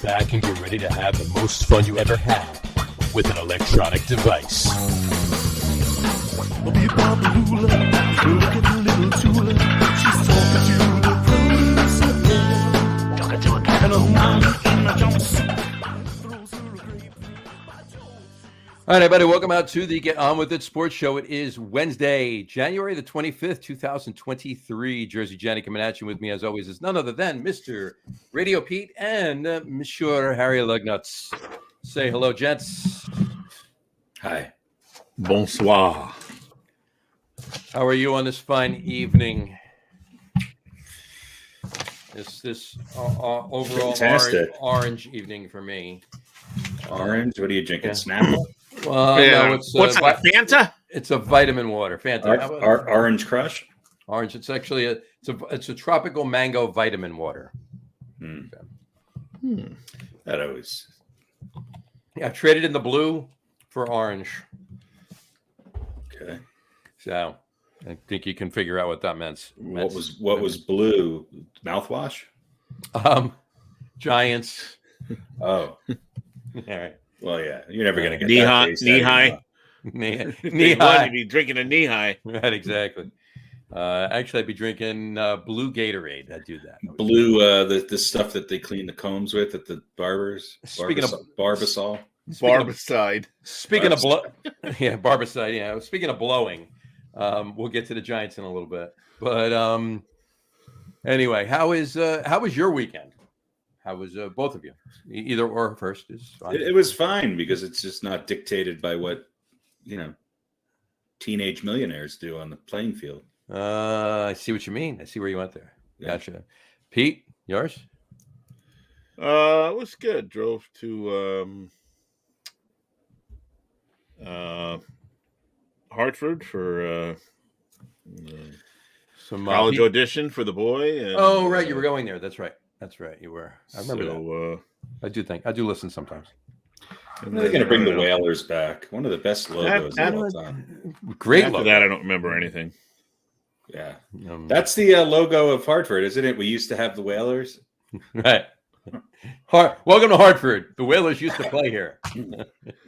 back and get ready to have the most fun you ever had with an electronic device. All right, everybody, welcome out to the Get On With It Sports Show. It is Wednesday, January the 25th, 2023. Jersey Johnny coming at you. With me, as always, is none other than Mr. RadioPete and Monsieur Harry Lug Nutz. Say hello, gents. Hi. Bonsoir. How are you on this fine evening? This overall orange evening for me. Orange? What are you drinking? Snapple? Well, yeah. No, it's what's that? Fanta? It's a vitamin water. Fanta. Orange Crush. Orange. It's actually it's a tropical mango vitamin water. That always. Yeah, I traded in the blue for orange. Okay. So I think you can figure out what that meant. What was blue? Mouthwash? Giants. Oh. All right. Well, yeah. You're never gonna get knee high. Knee high. You'd be drinking a knee high. Right, exactly. Actually, I'd be drinking blue Gatorade. I'd do that. Blue, the stuff that they clean the combs with at the barbers. Speaking of Barbasol. Barbicide. Speaking of Barbicide. Yeah. Speaking of blowing, we'll get to the Giants in a little bit. But anyway, how was your weekend? How was both of you? Either or first is fine. It was fine because it's just not dictated by what teenage millionaires do on the playing field. I see what you mean. I see where you went there. Gotcha. Pete, yours? It was good. Drove to Hartford for some college audition for the boy. And, oh, right, you were going there. That's right. You were. I remember that. I do listen sometimes. When are they going to bring the Whalers back? One of the best logos of all time. Great After logo. that, I don't remember anything. Yeah. That's the logo of Hartford, isn't it? We used to have the Whalers. Right. Welcome to Hartford. The Whalers used to play here.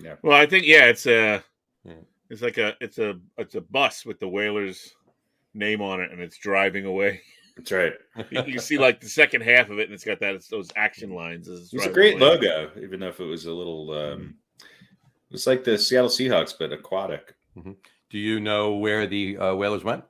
Yeah. Well, I think it's a bus with the Whalers name on it, and it's driving away. That's right. You see like the second half of it, and it's got those action lines. It's a great logo, even though if it was a little. It was like the Seattle Seahawks, but aquatic. Mm-hmm. Do you know where the Whalers went?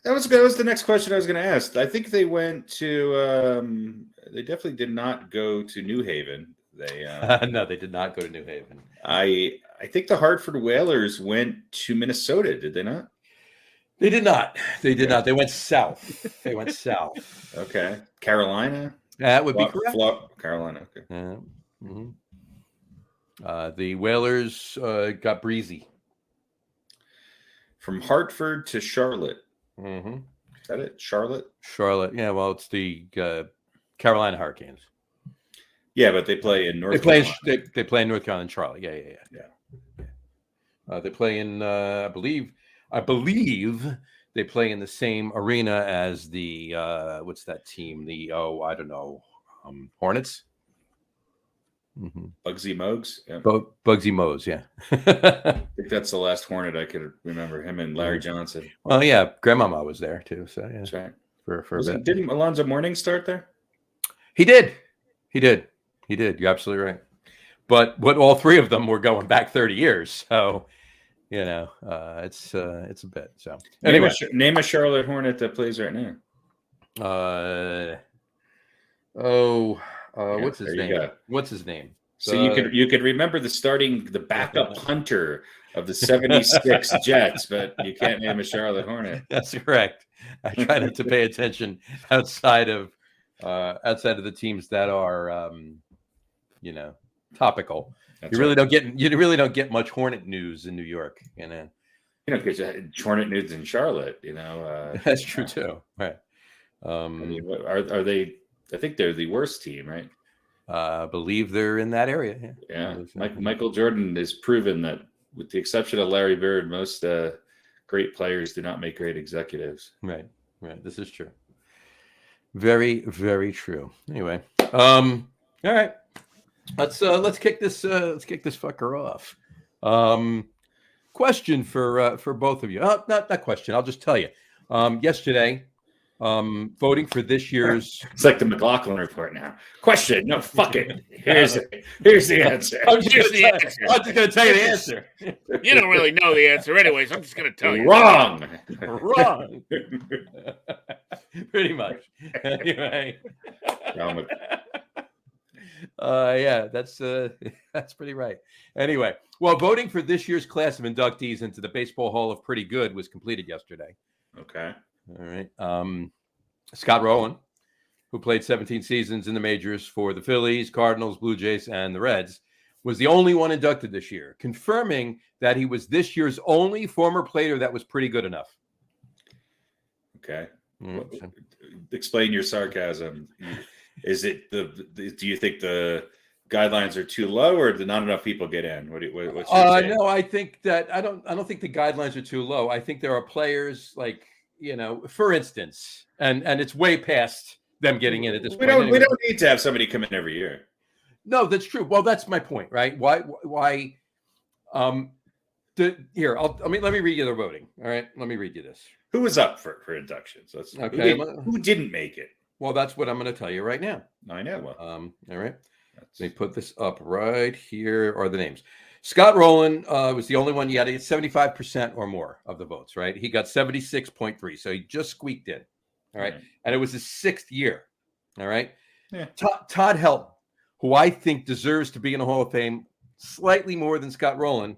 That was the next question I was going to ask. I think they went to. They definitely did not go to New Haven. They no, they did not go to New Haven. I think the Hartford Whalers went to Minnesota. Did they not? They did not. They went south. Okay. Carolina? That would be correct. Carolina. Okay. The Whalers got breezy. From Hartford to Charlotte. Mm-hmm. Is that it? Charlotte? Yeah, well, it's the Carolina Hurricanes. Yeah, but they play in North Carolina. They play in North Carolina and Charlotte. Yeah. They play in, I believe they play in the same arena as the what's that team? I don't know, Hornets. Mm-hmm. Bugsy Mogs. Yeah. Bugsy Moes. Yeah. I think that's the last Hornet I could remember. Him and Larry Johnson. Well, yeah, Grandmama was there too. So yeah, that's right. For a bit. Didn't Alonzo Mourning start there? He did. You're absolutely right. But all three of them were going back 30 years. So. It's a bit. So anyway, name a Charlotte Hornet that plays right now. What's his name? What's his name? So you could remember the backup punter of the 76 Jets, but you can't name a Charlotte Hornet. That's correct. I try not to pay attention outside of the teams that are topical. That's you really don't get much Hornet news in New York, because Hornet news in Charlotte, That's true too, right? Are they? I think they're the worst team, right? I believe they're in that area. Yeah. Michael Jordan has proven that, with the exception of Larry Bird, most great players do not make great executives. Right. This is true. Very, very true. Anyway, All right. Let's kick this fucker off. Question for both of you. Not question. I'll just tell you. Yesterday, voting for this year's. It's like the McLaughlin report now. Question? No, fuck it. Here's the answer. I'm just going to tell you the answer. You don't really know the answer anyway, so I'm just going to tell you. Wrong. Wrong. Pretty much. Anyway. Yeah, that's pretty right. Anyway, well, voting for this year's class of inductees into the Baseball Hall of Pretty Good was completed yesterday. Okay. All right. Scott Rowland, who played 17 seasons in the majors for the Phillies, Cardinals, Blue Jays, and the Reds, was the only one inducted this year, confirming that he was this year's only former player that was pretty good enough. Okay. Explain your sarcasm. Is it do you think the guidelines are too low, or did not enough people get in? What's your take? No, I think that I don't think the guidelines are too low. I think there are players like, for instance, and it's way past them getting in at this point. We don't need to have somebody come in every year. No, that's true. Well, that's my point, right? Why here, let me read you the voting. All right. Let me read you this. Who was up for inductions? Okay. Who didn't make it? Well, that's what I'm going to tell you right now. I know. Well, all right. Let me put this up right here. Are the names? Scott Rowland was the only one. You had to get 75% or more of the votes, right? He got 76.3. So he just squeaked in. All right. And it was his 6th year. All right. Yeah. Todd Helton, who I think deserves to be in the Hall of Fame slightly more than Scott Rowland,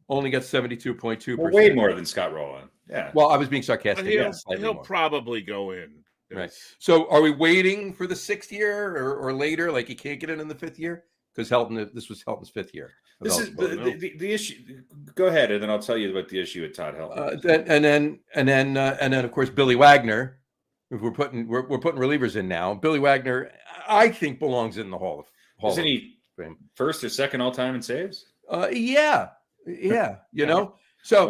only got 72.2%. Well, way more than Scott Rowland. Yeah. Well, I was being sarcastic. He'll probably go in. Right. So are we waiting for the 6th year or later? Like he can't get in the 5th year? Because this was Helton's 5th year. This is the issue. Go ahead, and then I'll tell you about the issue with Todd Helton. And then of course Billy Wagner. If we're putting relievers in now, Billy Wagner, I think belongs in the Hall of Fame. Isn't he first or second all time in saves? Yeah. You know. So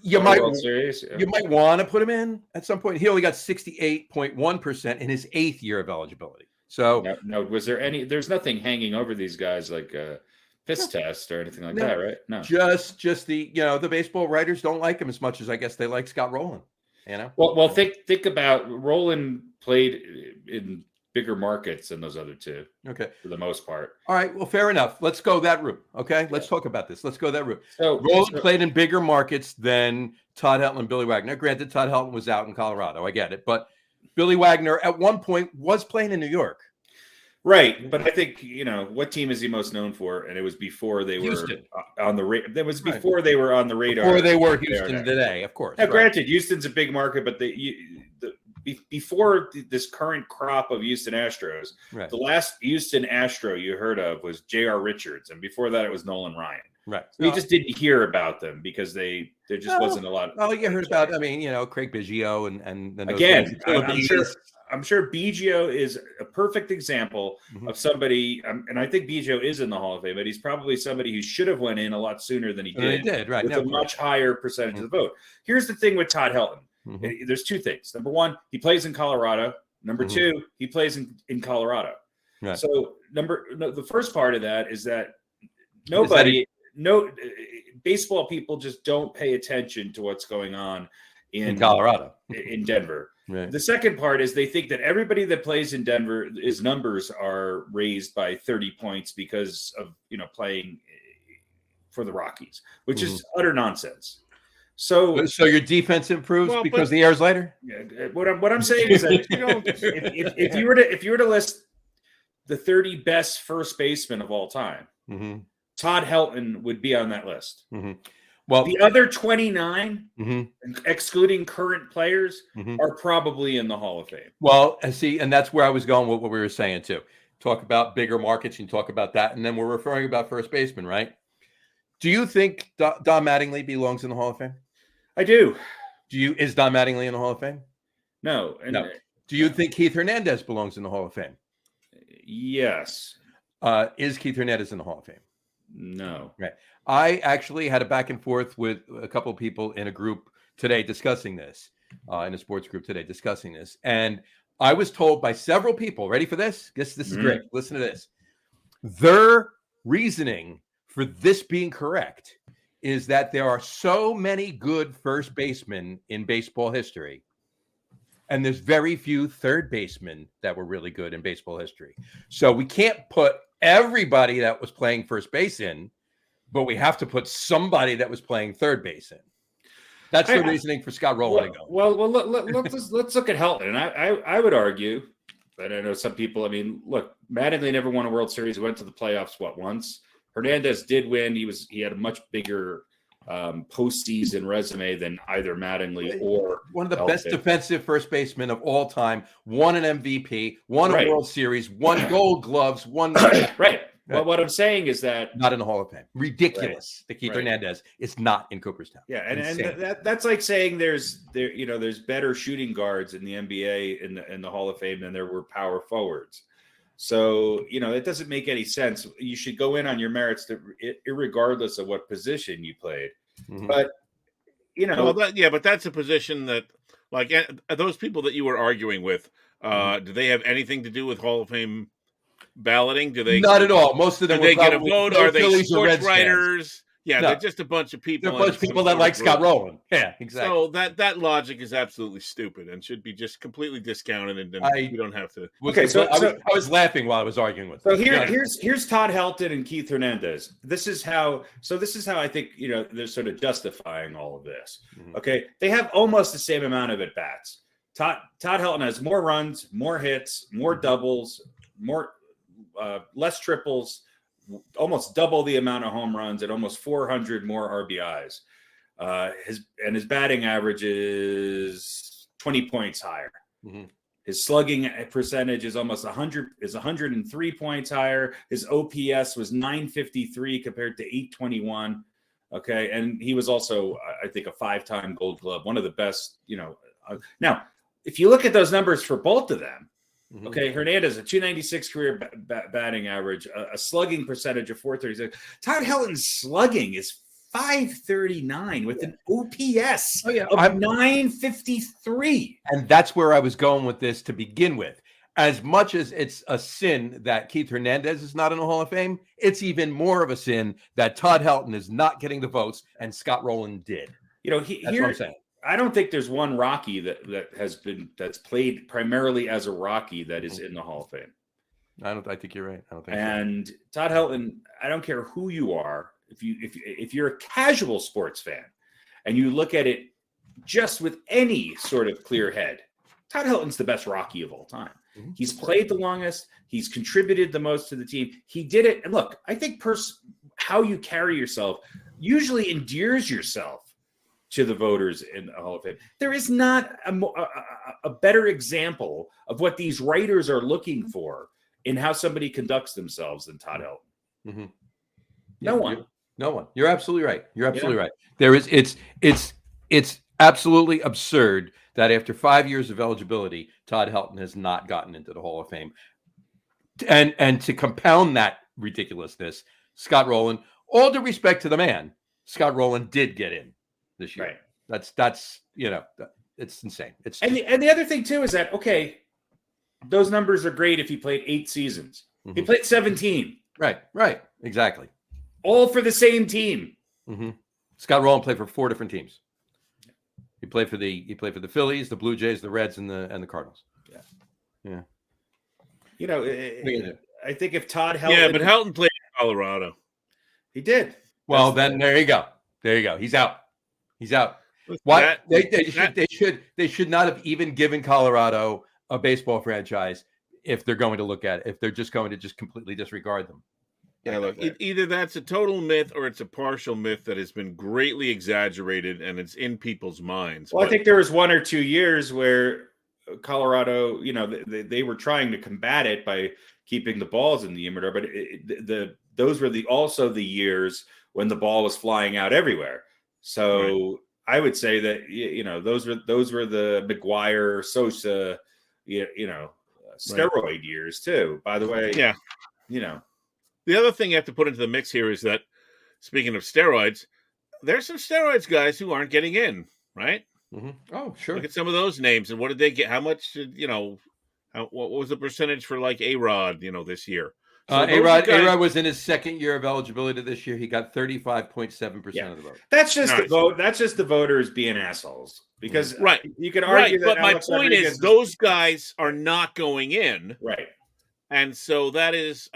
you might want to put him in at some point. He only got 68.1% in his 8th year of eligibility. So no, was there any? There's nothing hanging over these guys like a piss test or anything like that, right? No, just the the baseball writers don't like him as much as I guess they like Scott Rowland. Well, think about Rowland played in bigger markets than those other two. Okay. For the most part. All right. Well, fair enough. Let's go that route. Okay. Let's talk about this. Let's go that route. So Rowland played in bigger markets than Todd Helton and Billy Wagner. Granted, Todd Helton was out in Colorado. I get it. But Billy Wagner at one point was playing in New York. Right. But I think, what team is he most known for? And it was before they were on the radar. That was before they were on the radar. Before they were Houston today, of course. Now, granted, Houston's a big market, but before this current crop of Houston Astros, the last Houston Astro you heard of was J.R. Richards, and before that it was Nolan Ryan. Right. So you just didn't hear about them because there just wasn't a lot. Oh, you heard about? Craig Biggio and again, I'm sure Biggio is a perfect example of somebody, and I think Biggio is in the Hall of Fame, but he's probably somebody who should have went in a lot sooner than he did. He did, right? With a much higher percentage of the vote. Here's the thing with Todd Helton. There's two things. Number one, he plays in Colorado. Number two, he plays in Colorado. Right. So the first part of that is that baseball people just don't pay attention to what's going on in Colorado, in Denver. Right. The second part is they think that everybody that plays in Denver, his numbers are raised by 30 points because of playing for the Rockies, which is utter nonsense. So your defense improves because the air's lighter. Yeah, what I'm saying is that if you were to list the 30 best first basemen of all time, Todd Helton would be on that list. Well, the other 29, excluding current players, are probably in the Hall of Fame. Well, and that's where I was going with what we were saying too. Talk about bigger markets and talk about that, and then we're referring about first baseman, right? Do you think Don Mattingly belongs in the Hall of Fame? I do. Is Don Mattingly in the Hall of Fame? No. No. Do you think Keith Hernandez belongs in the Hall of Fame? Yes. Is Keith Hernandez in the Hall of Fame? No. Right. I actually had a back and forth with a couple of people in a group today discussing this, in a sports group today discussing this. And I was told by several people, ready for this? This is great. Listen to this. Their reasoning for this being correct is that there are so many good first basemen in baseball history, and there's very few third basemen that were really good in baseball history. So we can't put everybody that was playing first base in, but we have to put somebody that was playing third base in. That's the reasoning for Scott Rowland. Well, let's look at Helton. And I would argue, but I know some people, I mean, look, Mattingly never won a World Series, went to the playoffs, once? Hernandez did win. He had a much bigger postseason resume than either Mattingly or one of the best defensive first basemen of all time. Won an MVP, won a World Series, won Gold Gloves, won. Right. Well, what I'm saying is that not in the Hall of Fame. Ridiculous that Keith Hernandez is not in Cooperstown. Yeah, and that's like saying there's better shooting guards in the NBA in the Hall of Fame than there were power forwards. So, it doesn't make any sense. You should go in on your merits, regardless of what position you played. Mm-hmm. But, but that's a position that, like, those people that you were arguing with, do they have anything to do with Hall of Fame balloting? Do they? Not at all. Most of them. Do they get a vote? Are they sports writers? Yeah, no. They're just a bunch of people. They're a bunch of people that like Scott Rowland. Yeah, exactly. So that logic is absolutely stupid and should be just completely discounted. And you don't have to. Okay, so I was laughing while I was arguing with. So here's Todd Helton and Keith Hernandez. This is how I think they're sort of justifying all of this. Mm-hmm. Okay, they have almost the same amount of at bats. Todd Helton has more runs, more hits, more doubles, less triples, almost double the amount of home runs, and almost 400 more RBIs. His batting average is 20 points higher. Mm-hmm. His slugging percentage is almost 103 points higher. His OPS was 953 compared to 821. Okay, and he was also, I think, a 5-time Gold Glove, one of the best. Now, if you look at those numbers for both of them. Mm-hmm. Okay, Hernandez, a 296 career batting average, a slugging percentage of 436. Todd Helton's slugging is 539 with an OPS of 953. And that's where I was going with this to begin with. As much as it's a sin that Keith Hernandez is not in the Hall of Fame, it's even more of a sin that Todd Helton is not getting the votes and Scott Rowland did. That's what I'm saying. I don't think there's one Rocky that's played primarily as a Rocky that is in the Hall of Fame. I think you're right. I don't think. And so. Todd Helton, I don't care who you are, if you're a casual sports fan, and you look at it just with any sort of clear head, Todd Helton's the best Rocky of all time. Mm-hmm. He's played the longest. He's contributed the most to the team. He did it. And look, I think how you carry yourself usually endears yourself to the voters in the Hall of Fame. There is not a better example of what these writers are looking for in how somebody conducts themselves than Todd Helton. Mm-hmm. No one. You're absolutely right. Right. There is. It's absolutely absurd that after 5 years of eligibility, Todd Helton has not gotten into the Hall of Fame. And to compound that ridiculousness, Scott Rowland, all due respect to the man, Scott Rowland did get in this year. Right. That's it's insane. And the other thing too is that those numbers are great if he played 8 seasons. Mm-hmm. He played 17. Right, exactly. All for the same team. Mm-hmm. Scott Rowland played for 4 different teams. He played for the Phillies, the Blue Jays, the Reds, and the Cardinals. Yeah. I think if Todd Helton, but Helton played in Colorado. He did. Well, then there you go. He's out. Why they should not have even given Colorado a baseball franchise if they're going to look at it, if they're just going to just completely disregard them. Yeah, look, either that's a total myth or it's a partial myth that has been greatly exaggerated and it's in people's minds. Well, I think there was 1 or 2 years where Colorado, they were trying to combat it by keeping the balls in the humidor, but those were also the years when the ball was flying out everywhere. So I would say that those were the McGuire, Sosa, steroid years too. By the way, the other thing you have to put into the mix here is that, speaking of steroids, there's some steroids guys who aren't getting in, right? Mm-hmm. Oh, sure. Look at some of those names and what did they get? How much? What was the percentage for like A-Rod, this year? So A-Rod was in his second year of eligibility this year. He got 35.7% of the vote. That's just the vote. That's just the voters being assholes. Because you can argue that. But my point is, those guys are not going in. Right. And so that is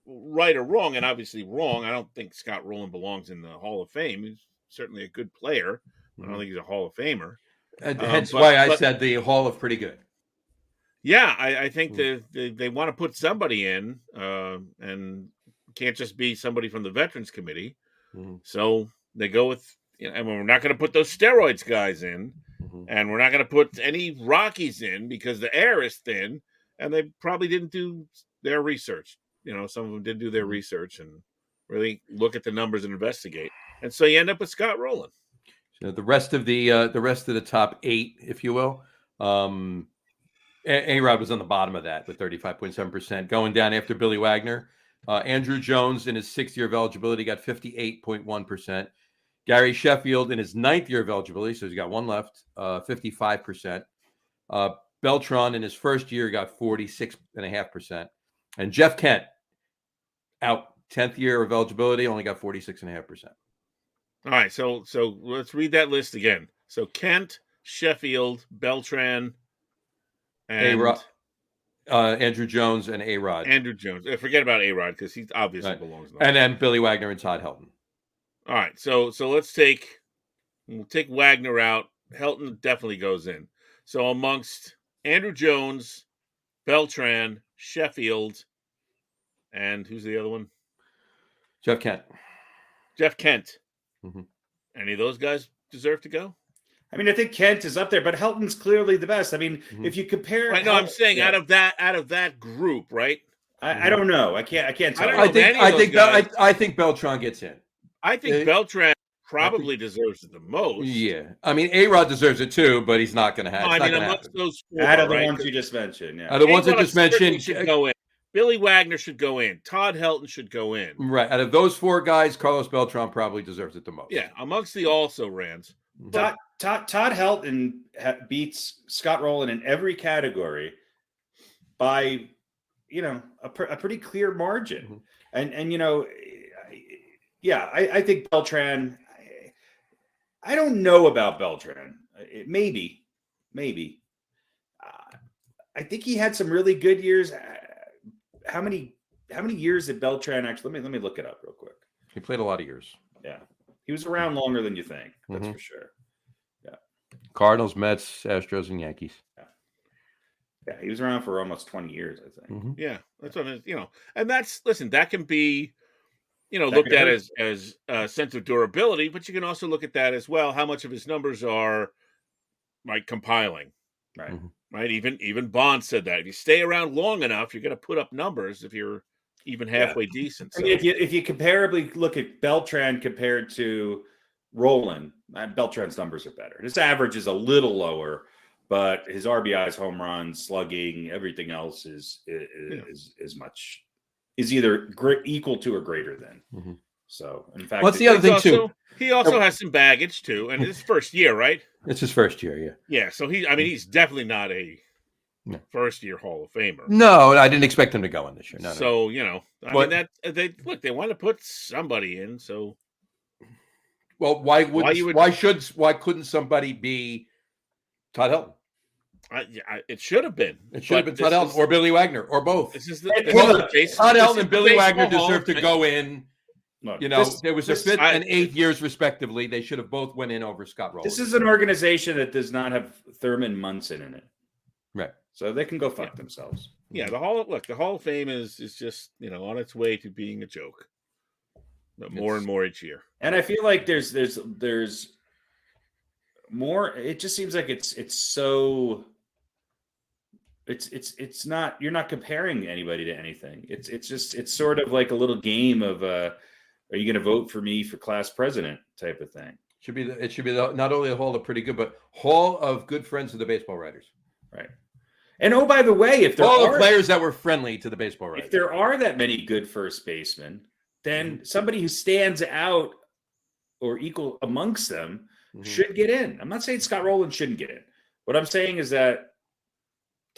right or wrong, and obviously wrong. I don't think Scott Rowland belongs in the Hall of Fame. He's certainly a good player. I don't think he's a Hall of Famer. Hence why I said the Hall of pretty good. Yeah, I think they want to put somebody in, and can't just be somebody from the Veterans Committee. So they go with, and we're not going to put those steroids guys in, and we're not going to put any Rockies in because the air is thin, and they probably didn't do their research. Some of them did do their research and really look at the numbers and investigate. And so you end up with Scott Rowland. So the rest of the top 8, if you will, A-Rod was on the bottom of that with 35.7%. Going down after Billy Wagner, Andrew Jones in his 6th year of eligibility got 58.1%. Gary Sheffield in his 9th year of eligibility, so he's got one left, 55%. Beltran in his first year got 46.5%. And Jeff Kent, out 10th year of eligibility, only got 46.5%. All right, so let's read that list again. So Kent, Sheffield, Beltran, and Andrew Jones and A-Rod. Andrew Jones. Forget about A-Rod because he obviously belongs. And then Billy Wagner and Todd Helton. All right, so we'll take Wagner out. Helton definitely goes in. So amongst Andrew Jones, Beltran, Sheffield, and who's the other one? Jeff Kent. Any of those guys deserve to go? I mean, I think Kent is up there, but Helton's clearly the best. I mean, if you compare, right? No, I'm saying out of that group, right? I don't know. I can't tell. I think Beltran gets in. I think Beltran probably deserves it the most. Yeah, I mean, A-Rod deserves it too, but he's not going to have. No, I mean, amongst those four, out of the ones you just mentioned, the ones I just mentioned should go in. Billy Wagner should go in. Todd Helton should go in. Right. Out of those 4 guys, Carlos Beltran probably deserves it the most. Yeah, amongst the also-rans. Todd Helton beats Scott Rowland in every category by, a pretty clear margin. And I think Beltran. I don't know about Beltran. Maybe. I think he had some really good years. How many years did Beltran actually? Let me look it up real quick. He played a lot of years. Yeah, he was around longer than you think. That's for sure. Yeah, Cardinals, Mets, Astros, and Yankees. Yeah, he was around for almost 20 years, I think. Yeah, that's what and that can be, looked at as a sense of durability, but you can also look at that as well. How much of his numbers are like compiling, right? Right. Even Bond said that if you stay around long enough, you're going to put up numbers if you're even halfway decent. So. I mean, if you comparably look at Beltran compared to Rowland, Beltran's numbers are better. His average is a little lower, but his RBIs, home runs, slugging, everything else is either equal to or greater than. So, in fact, what's the other thing too? He also has some baggage too, and it's first year, right? It's his first year, yeah. Yeah, so he's definitely not a first year Hall of Famer. No, I didn't expect him to go in this year. No. So I mean that they want to put somebody in. So, well, why couldn't somebody be Todd Helton? It should have been. It should have been Todd Helton or Billy Wagner or both. Todd Helton and Billy Wagner deserve to go in. There was their 5th and 8th years respectively. They should have both went in over Scott Rowland. This is an organization that does not have Thurman Munson in it, right? So they can go fuck themselves. Yeah, the Hall of Fame is just on its way to being a joke. But more and more each year. And I feel like there's more. It just seems like it's not. You're not comparing anybody to anything. It's sort of like a little game of are you going to vote for me for class president type of thing. It should be not only the Hall of Pretty Good, but Hall of Good Friends of the Baseball Writers. Right. And oh, by the way, if there are players that were friendly to the baseball writers, if there are that many good first basemen, then somebody who stands out or equal amongst them should get in. I'm not saying Scott Rowland shouldn't get in. What I'm saying is that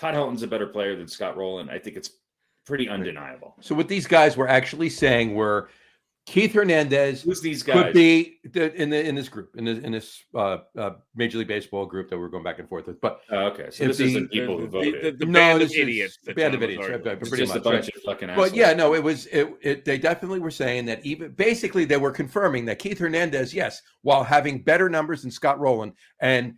Todd Helton's a better player than Scott Rowland. I think it's pretty undeniable. So what these guys were actually saying were Keith Hernandez Who's these guys? could be in this group, in this Major League Baseball group that we're going back and forth with. But okay, so this isn't people who voted. The band of idiots. Band of idiots. It's just a bunch of fucking assholes. But yeah, no, they definitely were saying that even basically they were confirming that Keith Hernandez, yes, while having better numbers than Scott Rowland and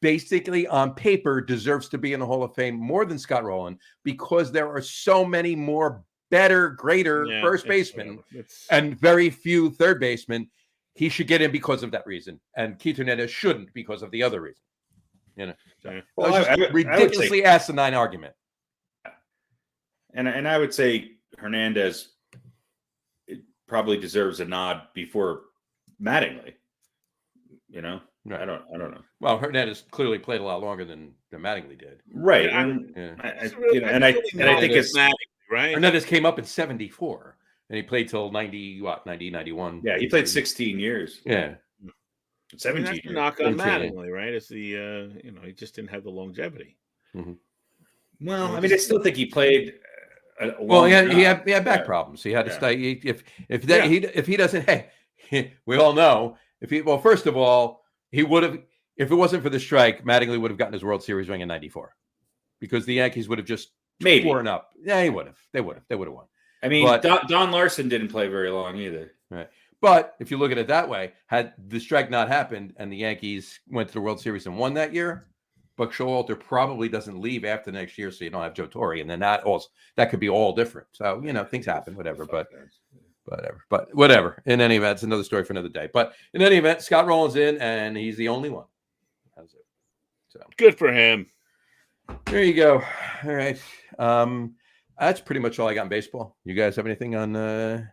basically on paper deserves to be in the Hall of Fame more than Scott Rowland because there are so many more better, greater first basemen and very few third basemen. He should get in because of that reason, and Keith Hernandez shouldn't because of the other reason. You know, well, ridiculously asinine argument. And I would say Hernandez probably deserves a nod before Mattingly. You know, right. I don't know. Well, Hernandez clearly played a lot longer than Mattingly did. Right, I think it's Mattingly, right. Hernandez came up in 74 and he played till 90, 91. Yeah, he played 16 years. Yeah. 17 years. Knock on Mattingly, right? It's the he just didn't have the longevity. Mm-hmm. Well, I mean, I still think he played. He had back problems. He had to stay. If he doesn't, hey, we all know first of all, he would have, if it wasn't for the strike, Mattingly would have gotten his World Series ring in '94 because the Yankees would have just torn up. Yeah, he would have. They would have won. I mean, Don Larson didn't play very long either. Right. But if you look at it that way, had the strike not happened and the Yankees went to the World Series and won that year, Buck Showalter probably doesn't leave after next year, so you don't have Joe Torre, and then that could be all different. So things happen, whatever. But whatever. In any event, it's another story for another day. But in any event, Scott Rowland's in, and he's the only one. That's it. So good for him. There you go. All right. That's pretty much all I got in baseball. You guys have anything on? The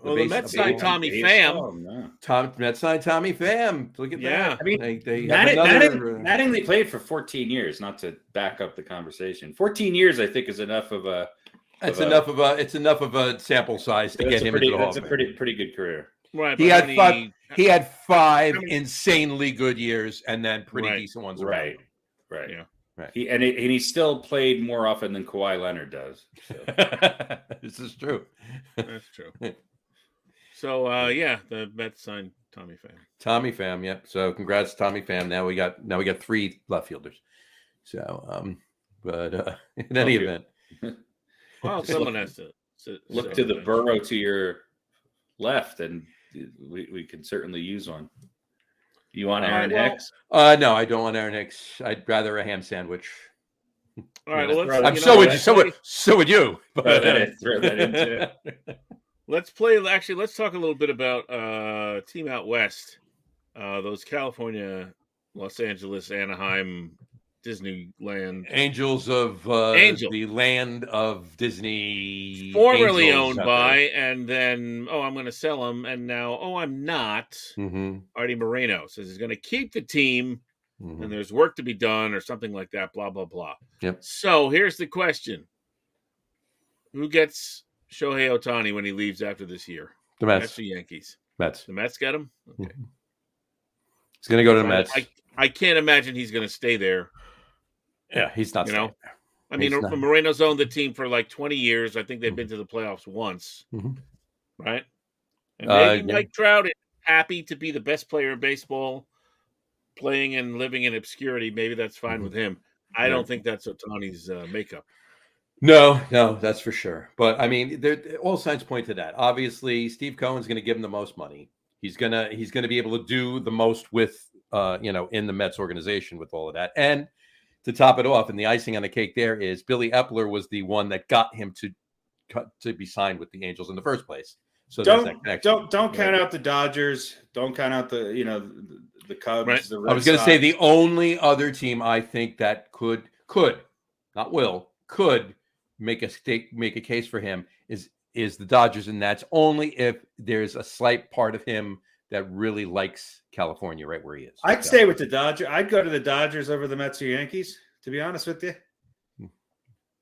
Mets signed Tommy Pham. Mets signed Tommy Pham. Look at that. I mean, they Mattingly played for 14 years. Not to back up the conversation, 14 years I think is enough of a. It's enough of a sample size to get him into the Hall of Fame. That's a pretty good career. Right. He had five insanely good years and then pretty decent ones. Right. Yeah. Right. He still played more often than Kawhi Leonard does. So. This is true. That's true. So the Mets signed Tommy Pham. Tommy Pham, yep. So congrats, Tommy Pham. Now we got three left fielders. So, in any event, well, someone has to look to the burrow to your left, and we can certainly use one. You want Aaron Hicks? No, I don't want Aaron Hicks. I'd rather a ham sandwich. All right, well, so would you. But throw that into it. Let's play. Actually, let's talk a little bit about team out west. Those California, Los Angeles, Anaheim, Disneyland Angels of the land of Disney, formerly owned by, and then I'm going to sell them, and now I'm not. Mm-hmm. Artie Moreno says he's going to keep the team, and there's work to be done, or something like that. Blah blah blah. Yep. So here's the question: who gets Shohei Ohtani when he leaves after this year? The Mets. That's the Yankees. Mets. The Mets get him. Okay. Mm-hmm. He's going to go to the Mets. I can't imagine he's going to stay there. Yeah, he's not. I mean, Moreno's owned the team for like 20 years. I think they've been to the playoffs once, right? And maybe Mike Trout is happy to be the best player in baseball, playing and living in obscurity. Maybe that's fine with him. I don't think that's Ohtani's makeup. No, that's for sure. But I mean, all signs point to that. Obviously, Steve Cohen's going to give him the most money. He's gonna be able to do the most with in the Mets organization with all of that. And to top it off, and the icing on the cake there is Billy Epler was the one that got him to be signed with the Angels in the first place. So don't count out the Dodgers. Don't count out the Cubs. Right. The Red I was going to Sox. say the only other team I think that could make a case for him is the Dodgers, and that's only if there's a slight part of him that really likes California, right where he is. I'd stay with the Dodgers. I'd go to the Dodgers over the Mets or Yankees, to be honest with you.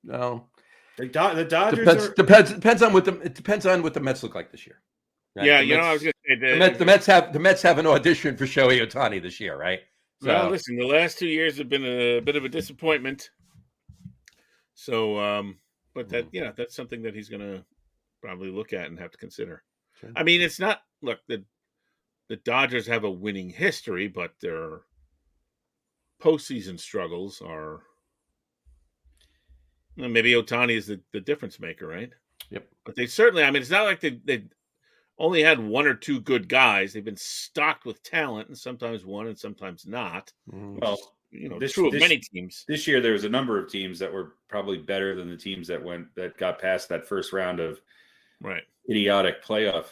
No, the Dodgers depends on what the Mets look like this year. Right? Yeah, I was going to say the Mets have an audition for Shohei Ohtani this year, right? Well, listen, the last 2 years have been a bit of a disappointment. So, but that's something that he's going to probably look at and have to consider. Sure. I mean, it's not, look, the Dodgers have a winning history, but their postseason struggles are, maybe Ohtani is the difference maker, right? Yep. But they certainly, I mean, it's not like they only had one or two good guys. They've been stocked with talent, and sometimes one and sometimes not. Well, true of many teams. This year, there was a number of teams that were probably better than the teams that got past that first round of idiotic playoff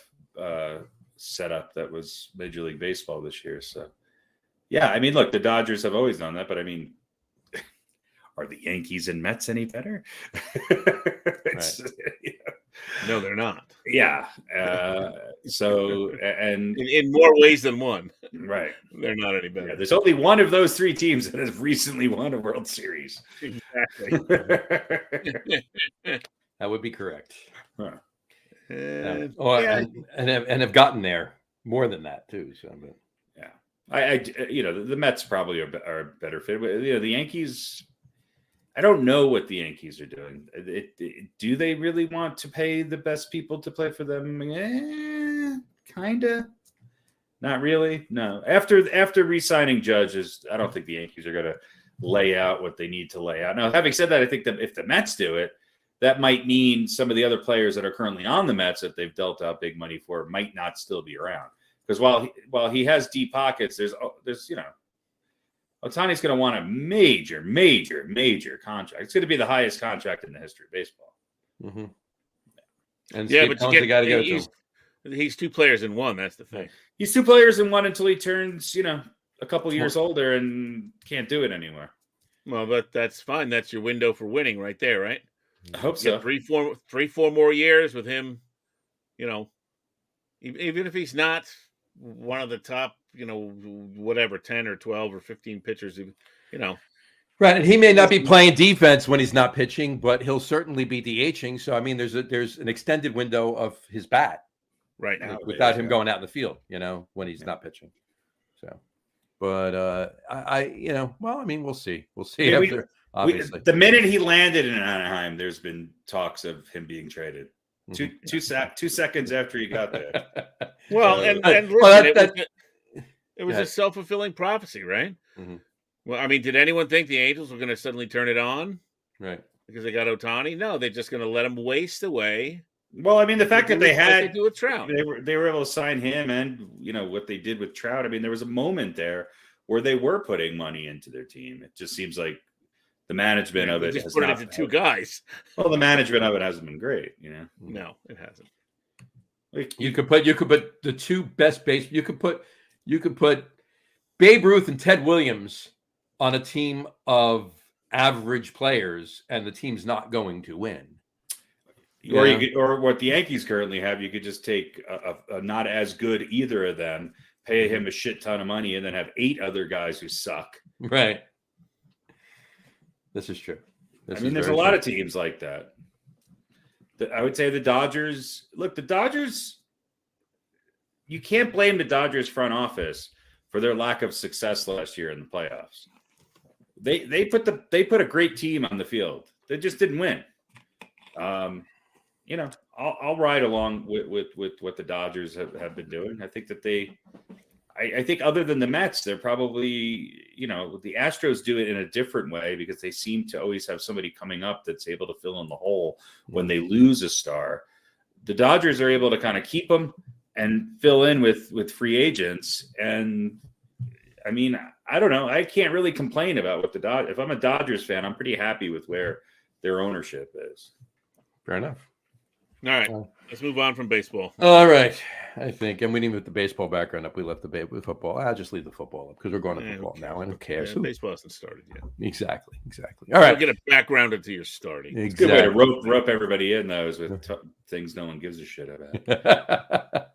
setup that was Major League Baseball this year. So, yeah, I mean, look, the Dodgers have always done that, but I mean, are the Yankees and Mets any better? No, they're not. Yeah. So, and in more ways than one, right? They're not any better. Yeah, there's only one of those three teams that has recently won a World Series. Exactly. That would be correct. Huh. And have gotten there more than that too. So, but. Yeah, I the Mets probably are a better fit. But, the Yankees. I don't know what the Yankees are doing. Do they really want to pay the best people to play for them? Kind of. Not really. No. After re-signing Judge, I don't think the Yankees are going to lay out what they need to lay out. Now, having said that, I think that if the Mets do it, that might mean some of the other players that are currently on the Mets that they've dealt out big money for might not still be around. Because while he has deep pockets, there's Ohtani's going to want a major, major, major contract. It's going to be the highest contract in the history of baseball. Mm-hmm. And but he's two players in one. That's the thing. He's two players in one until he turns, a couple years older and can't do it anymore. Well, but that's fine. That's your window for winning right there, right? I hope so. 3-4 more years with him. Even if he's not one of the top, whatever, 10 or 12 or 15 pitchers, Right, and he may not be playing defense when he's not pitching, but he'll certainly be DHing. So, I mean, there's an extended window of his bat, right, without him going out in the field, when he's not pitching. So, but we'll see. We'll see. Obviously, the minute he landed in Anaheim, there's been talks of him being traded. 2 seconds after he got there. Well, it was a self-fulfilling prophecy, right? Mm-hmm. Well, I mean, did anyone think the Angels were going to suddenly turn it on? Right. Because they got Ohtani? No, they're just going to let him waste away. Well, I mean, the fact that they do with Trout. They were able to sign him and, what they did with Trout. I mean, there was a moment there where they were putting money into their team. It just seems like the management of it just has put it not into two guys. Well, the management of it hasn't been great, No, it hasn't. You could put the two best base. You could put Babe Ruth and Ted Williams on a team of average players, and the team's not going to win. Or what the Yankees currently have, you could just take a not as good either of them, pay him a shit ton of money, and then have 8 other guys who suck. Right. This is true. There's a lot of teams like that. I would say the Dodgers. Look, the Dodgers. You can't blame the Dodgers front office for their lack of success last year in the playoffs. They put a great team on the field. They just didn't win. I'll ride along with what the Dodgers have been doing. I think that I think other than the Mets, they're probably, the Astros do it in a different way because they seem to always have somebody coming up that's able to fill in the hole when they lose a star. The Dodgers are able to kind of keep them and fill in with free agents. And I mean, I don't know. I can't really complain about what the Dodgers. If I'm a Dodgers fan, I'm pretty happy with where their ownership is. Fair enough. All right, let's move on from baseball. All right, I think, and we didn't put the baseball background up. We left the football. I'll just leave the football up because we're going to football now, and who cares? Baseball hasn't started yet. Exactly. All right, I'll get a background into your starting. It's a good way to rope everybody in, though, is with things no one gives a shit about.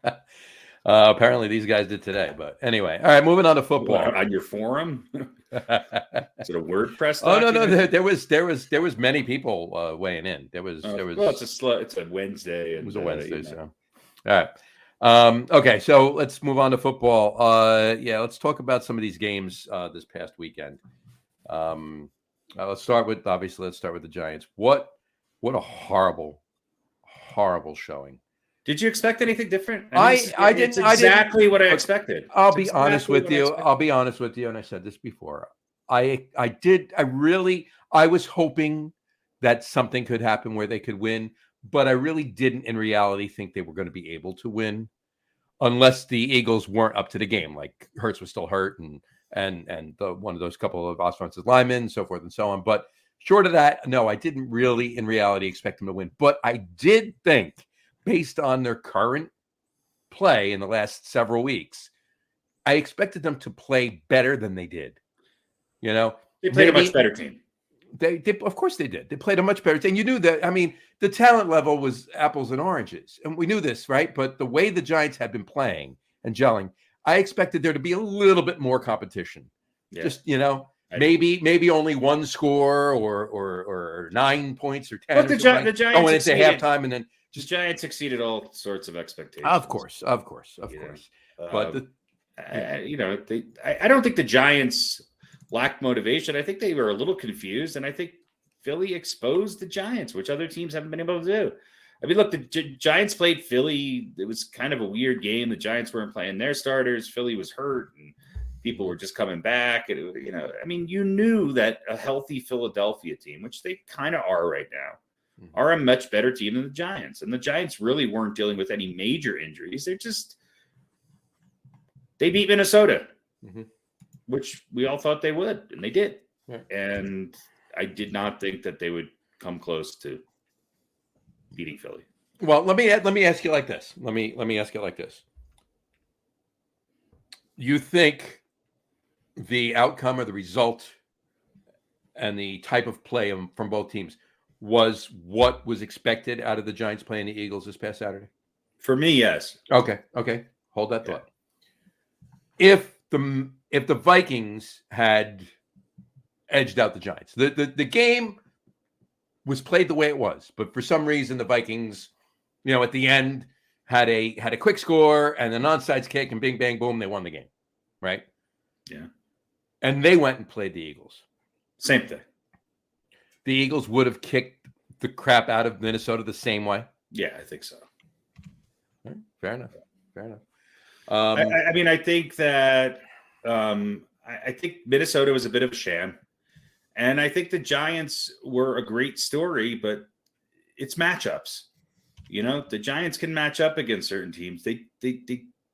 Apparently, these guys did today, but anyway. All right, moving on to football. On your forum? Is it a WordPress? Oh no, there was many people weighing in. There was. Well, it's a Wednesday. It was a Wednesday. So, all Okay, so let's move on to football. Let's talk about some of these games this past weekend. Let's start with the Giants. What a horrible showing. Did you expect anything different? I didn't. It's exactly what I expected. I'll be honest with you, and I said this before. I was hoping that something could happen where they could win, but I really didn't in reality think they were going to be able to win unless the Eagles weren't up to the game. Like Hurts was still hurt and one of those couple of offensive linemen, so forth and so on. But short of that, no, I didn't really in reality expect them to win. But I did think, based on their current play in the last several weeks, I expected them to play better than they did. You know, they played a much better team. They of course they did. They played a much better team. You knew that. I mean, the talent level was apples and oranges, and we knew this, right? But the way the Giants had been playing and gelling, I expected there to be a little bit more competition. Yeah. Just, maybe only one score or 9 points or 10. Look, the Giants going into halftime, and then the Giants exceeded all sorts of expectations. Of course. But I don't think the Giants lacked motivation. I think they were a little confused, and I think Philly exposed the Giants, which other teams haven't been able to do. I mean, look, the Giants played Philly. It was kind of a weird game. The Giants weren't playing their starters. Philly was hurt, and people were just coming back. And you knew that a healthy Philadelphia team, which they kind of are right now, are a much better team than the Giants. And the Giants really weren't dealing with any major injuries. They beat Minnesota, which we all thought they would, and they did. Yeah. And I did not think that they would come close to beating Philly. Well, let me ask you like this. Let me ask you like this. You think the outcome or the result and the type of play from both teams was what was expected out of the Giants playing the Eagles this past Saturday? For me, yes. Okay. Hold that thought. If the Vikings had edged out the Giants, the game was played the way it was, but for some reason the Vikings, at the end had a quick score and an onside kick and bing bang boom, they won the game, right? Yeah. And they went and played the Eagles. Same thing. The Eagles would have kicked the crap out of Minnesota the same way. Yeah, I think so. Right. Fair enough. I think that I think Minnesota was a bit of a sham. And I think the Giants were a great story, but it's matchups. The Giants can match up against certain teams. They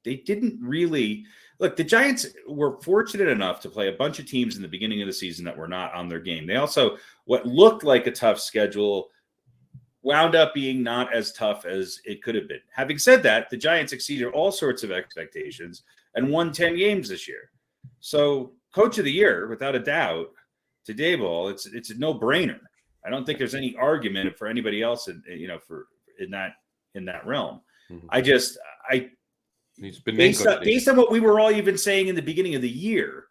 didn't really look. The Giants were fortunate enough to play a bunch of teams in the beginning of the season that were not on their game. They also, what looked like a tough schedule, wound up being not as tough as it could have been. Having said that, the Giants exceeded all sorts of expectations and won 10 games this year. So, Coach of the Year, without a doubt, to Daboll, it's a no-brainer. I don't think there's any argument for anybody else in that realm. Mm-hmm. He's been based on what we were all even saying in the beginning of the year,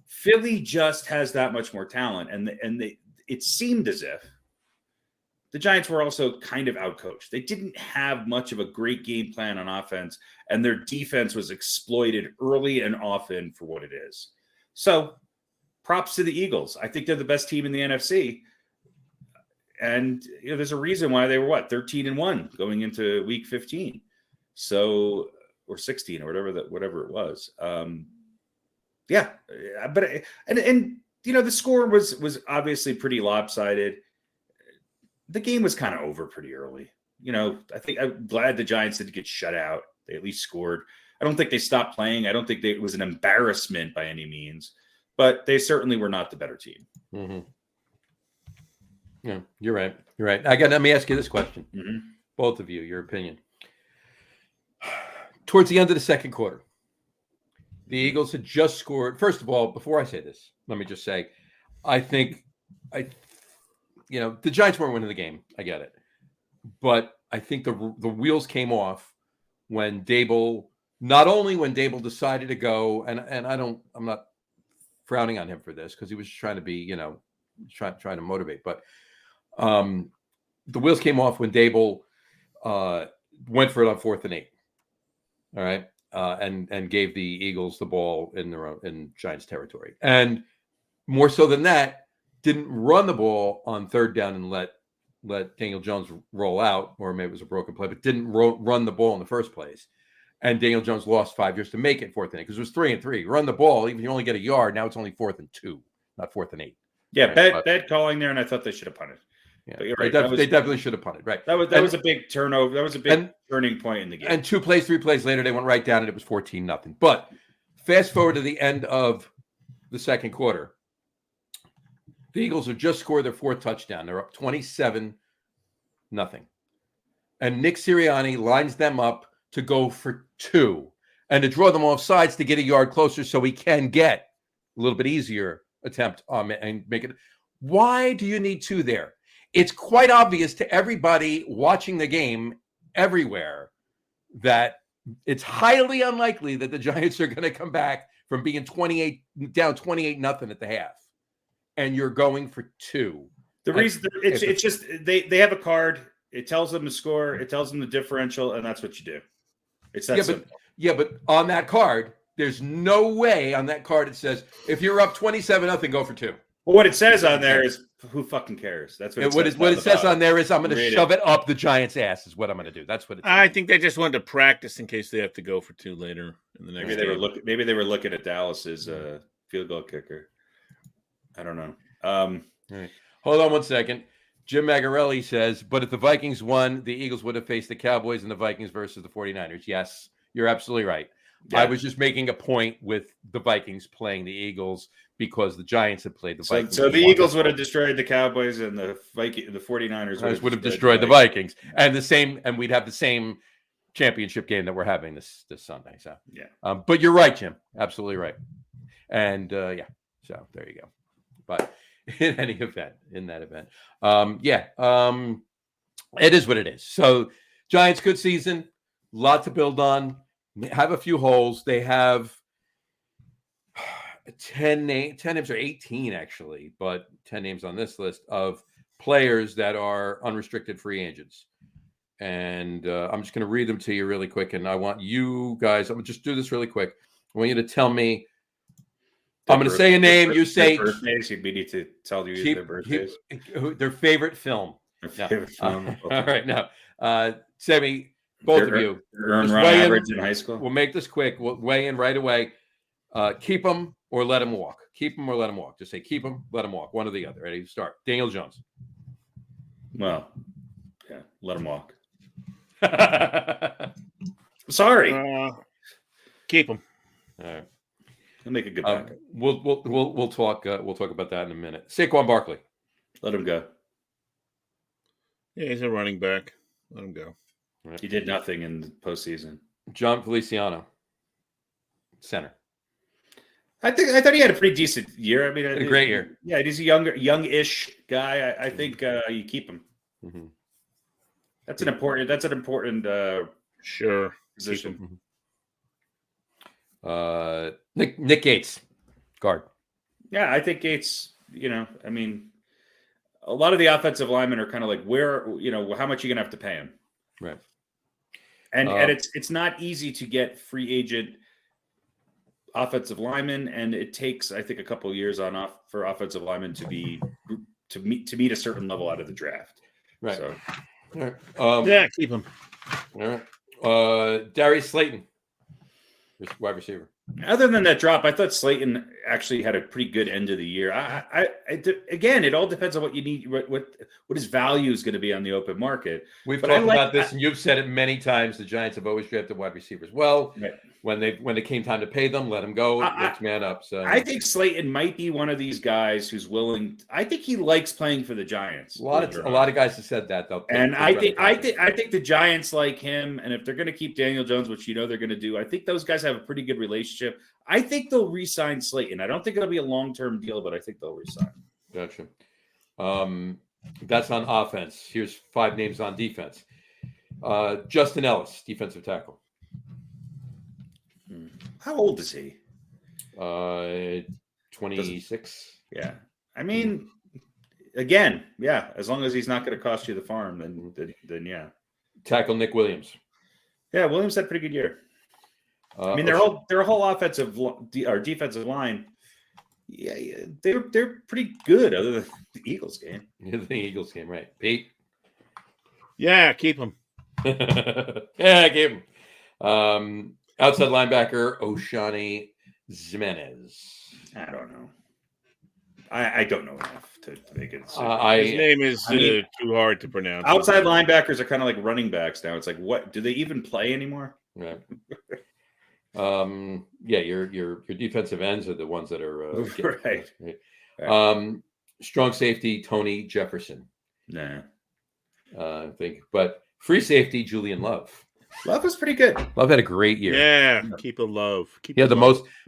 Philly just has that much more talent, and it seemed as if the Giants were also kind of outcoached. They didn't have much of a great game plan on offense, and their defense was exploited early and often for what it is. So, props to the Eagles. I think they're the best team in the NFC. And there's a reason why they were 13-1 going into week 15. So, or 16 or whatever it was. But the score was obviously pretty lopsided. The game was kind of over pretty early. I think I'm glad the Giants didn't get shut out. They at least scored. I don't think they stopped playing. I don't think it was an embarrassment by any means. But they certainly were not the better team. Mm-hmm. Yeah, you're right. Let me ask you this question. Mm-hmm. Both of you, your opinion. Towards the end of the second quarter, the Eagles had just scored. First of all, before I say this, let me just say, I think the Giants weren't winning the game. I get it. But I think the wheels came off when Daboll, not only when Daboll decided to go, and I'm not frowning on him for this because he was trying to be, trying to motivate. But the wheels came off when Daboll went for it on 4th and 8. All right. And gave the Eagles the ball in Giants territory. And more so than that, didn't run the ball on third down and let Daniel Jones roll out, or maybe it was a broken play, but didn't run the ball in the first place. And Daniel Jones lost 5 yards to make it 4th and 8 because it was 3-3. Run the ball, even if you only get a yard, now it's only 4th and 2, not 4th and 8. Yeah, right? bad calling there, and I thought they should have punted. Yeah, but you're right. They definitely should have punted. Right. That was a big turnover. That was a big turning point in the game. And 3 plays later, they went right down, and it was 14-0. But fast forward to the end of the second quarter, the Eagles have just scored their 4th touchdown. They're up 27-0. And Nick Sirianni lines them up to go for 2 and to draw them off sides to get a yard closer so he can get a little bit easier attempt and make it. Why do you need 2 there? It's quite obvious to everybody watching the game everywhere that it's highly unlikely that the Giants are going to come back from being down 28-0 at the half. And you're going for 2. The reason it's just they have a card. It tells them the score. It tells them the differential, and that's what you do. It's that simple. But on that card, there's no way on that card it says if you're up 27-0, go for 2. Well, what it says on there is who fucking cares? That's what it says on there is I'm going to shove it up the Giants' ass is what I'm going to do. That's what it says. I think they just wanted to practice in case they have to go for 2 later in the next game. Maybe they were looking at Dallas's field goal kicker. I don't know. All right. Hold on one second. Jim Magarelli says, but if the Vikings won, the Eagles would have faced the Cowboys and the Vikings versus the 49ers. Yes, you're absolutely right. Yeah. I was just making a point with the Vikings playing the Eagles because the Giants had played the Vikings. So the Eagles would have destroyed the Cowboys and the 49ers would have destroyed the Vikings. And we'd have the same championship game that we're having this Sunday. So yeah. But you're right, Jim. Absolutely right. And so there you go. But in that event, it is what it is. So Giants, good season, lot to build on. Have a few holes. They have 10 names or 18 actually, but 10 names on this list of players that are unrestricted free agents. And I'm just going to read them to you really quick. And I want you guys, I'm going to just do this really quick. I want you to tell me. I'm going to say a name. You say birthdays. You need to tell you their birthdays. Their favorite film. Favorite film. Okay. All right, now, Sammy, both of you. Earn run average in high school. We'll make this quick. We'll weigh in right away. Keep them or let them walk. Keep them or let them walk. Just say keep them, let them walk. One or the other. Ready? Start. Daniel Jones. Well, yeah, let them walk. Sorry. Keep them. All right. He'll make a good backup. We'll talk about that in a minute. Saquon Barkley. Let him go. Yeah, he's a running back. Let him go. Right. He did nothing in the postseason. John Feliciano. Center. I thought he had a pretty decent year. I mean, a great year. Yeah, he's a youngish guy. I think you keep him. Mm-hmm. That's an important sure position. Nick Gates, guard. Yeah, I think Gates, I mean, a lot of the offensive linemen are kind of like, how much are you going to have to pay him? Right. And it's not easy to get free agent offensive linemen, and it takes, I think, a couple of years for offensive linemen to meet a certain level out of the draft. Right. So, all right. Keep him. All right. Darius Slayton. Wide receiver. Other than that drop, I thought Slayton actually had a pretty good end of the year. Again, it all depends on what you need, what his value is going to be on the open market. We've talked about this, and you've said it many times. The Giants have always drafted wide receivers well. Right. When it came time to pay them, let them go. Let's man up. So I think Slayton might be one of these guys who's willing. I think he likes playing for the Giants. A lot of guys have said that though. And I think the Giants like him. And if they're going to keep Daniel Jones, which they're going to do, I think those guys have a pretty good relationship. I think they'll re-sign Slayton. I don't think it'll be a long-term deal, but I think they'll re-sign. Gotcha. That's on offense. Here's 5 names on defense. Justin Ellis, defensive tackle. How old is he? 26. Yeah. I mean, again, yeah. As long as he's not going to cost you the farm, then yeah. Tackle Nick Williams. Yeah, Williams had a pretty good year. I mean, their whole offensive or defensive line, they're pretty good, other than the Eagles game. The Eagles game, right? Pete. Yeah, keep him. Yeah, keep him. Outside linebacker Oshani Jimenez. I don't know. I don't know enough to make it. His name is too hard to pronounce. Outside linebackers are kind of like running backs now. It's like, what do they even play anymore? Right. Yeah, your defensive ends are the ones that are right. Strong safety Tony Jefferson. Nah. I think, but free safety Julian Love. Love was pretty good. Love had a great year. Yeah, keep the love. He had the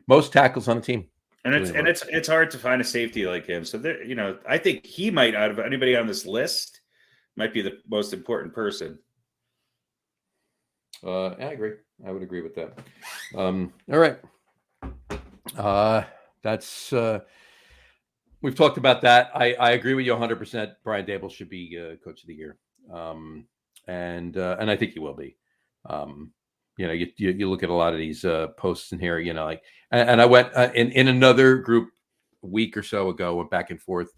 most tackles on the team. And it's hard to find a safety like him. So there, I think he might, out of anybody on this list, might be the most important person. I agree. I would agree with that. All right. That's we've talked about that. I agree with you 100%. Brian Daboll should be coach of the year. And I think he will be. You look at a lot of these posts in here, and I went in another group a week or so ago, went back and forth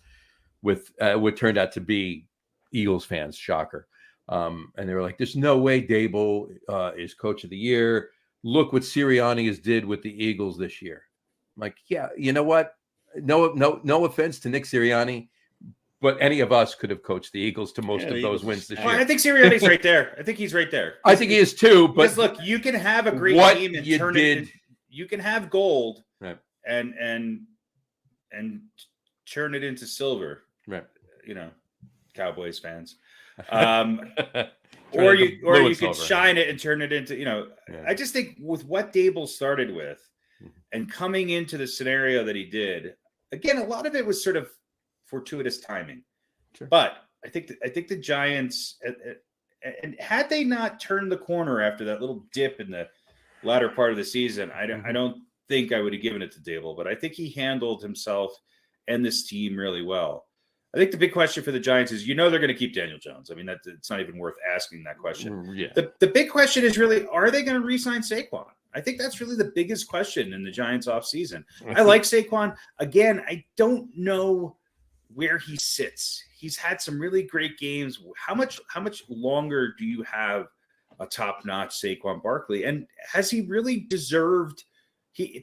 with what turned out to be Eagles fans. Shocker. And they were like, there's no way Daboll is coach of the year. Look what Sirianni has did with the Eagles this year. I'm like, yeah, you know what? No offense to Nick Sirianni, but any of us could have coached the Eagles to most of those wins this year. I think Sirianni's right there. I think he's right there. I think he is too. But because look, you can have a great team and turn it. You can have gold, right? And turn it into silver, right? Cowboys fans. Or you could shine it and turn it into. I just think with what Daboll started with, and coming into the scenario that he did, again, a lot of it was sort of fortuitous timing. Sure. But I think the Giants, and had they not turned the corner after that little dip in the latter part of the season, I don't think I would have given it to Daboll. But I think he handled himself and this team really well. I think the big question for the Giants is, they're going to keep Daniel Jones. I mean, it's not even worth asking that question. Yeah. The big question is really, are they going to re-sign Saquon? I think that's really the biggest question in the Giants offseason. I like Saquon. Again, I don't know where he sits. He's had some really great games. How much longer do you have a top-notch Saquon Barkley? And has he really deserved –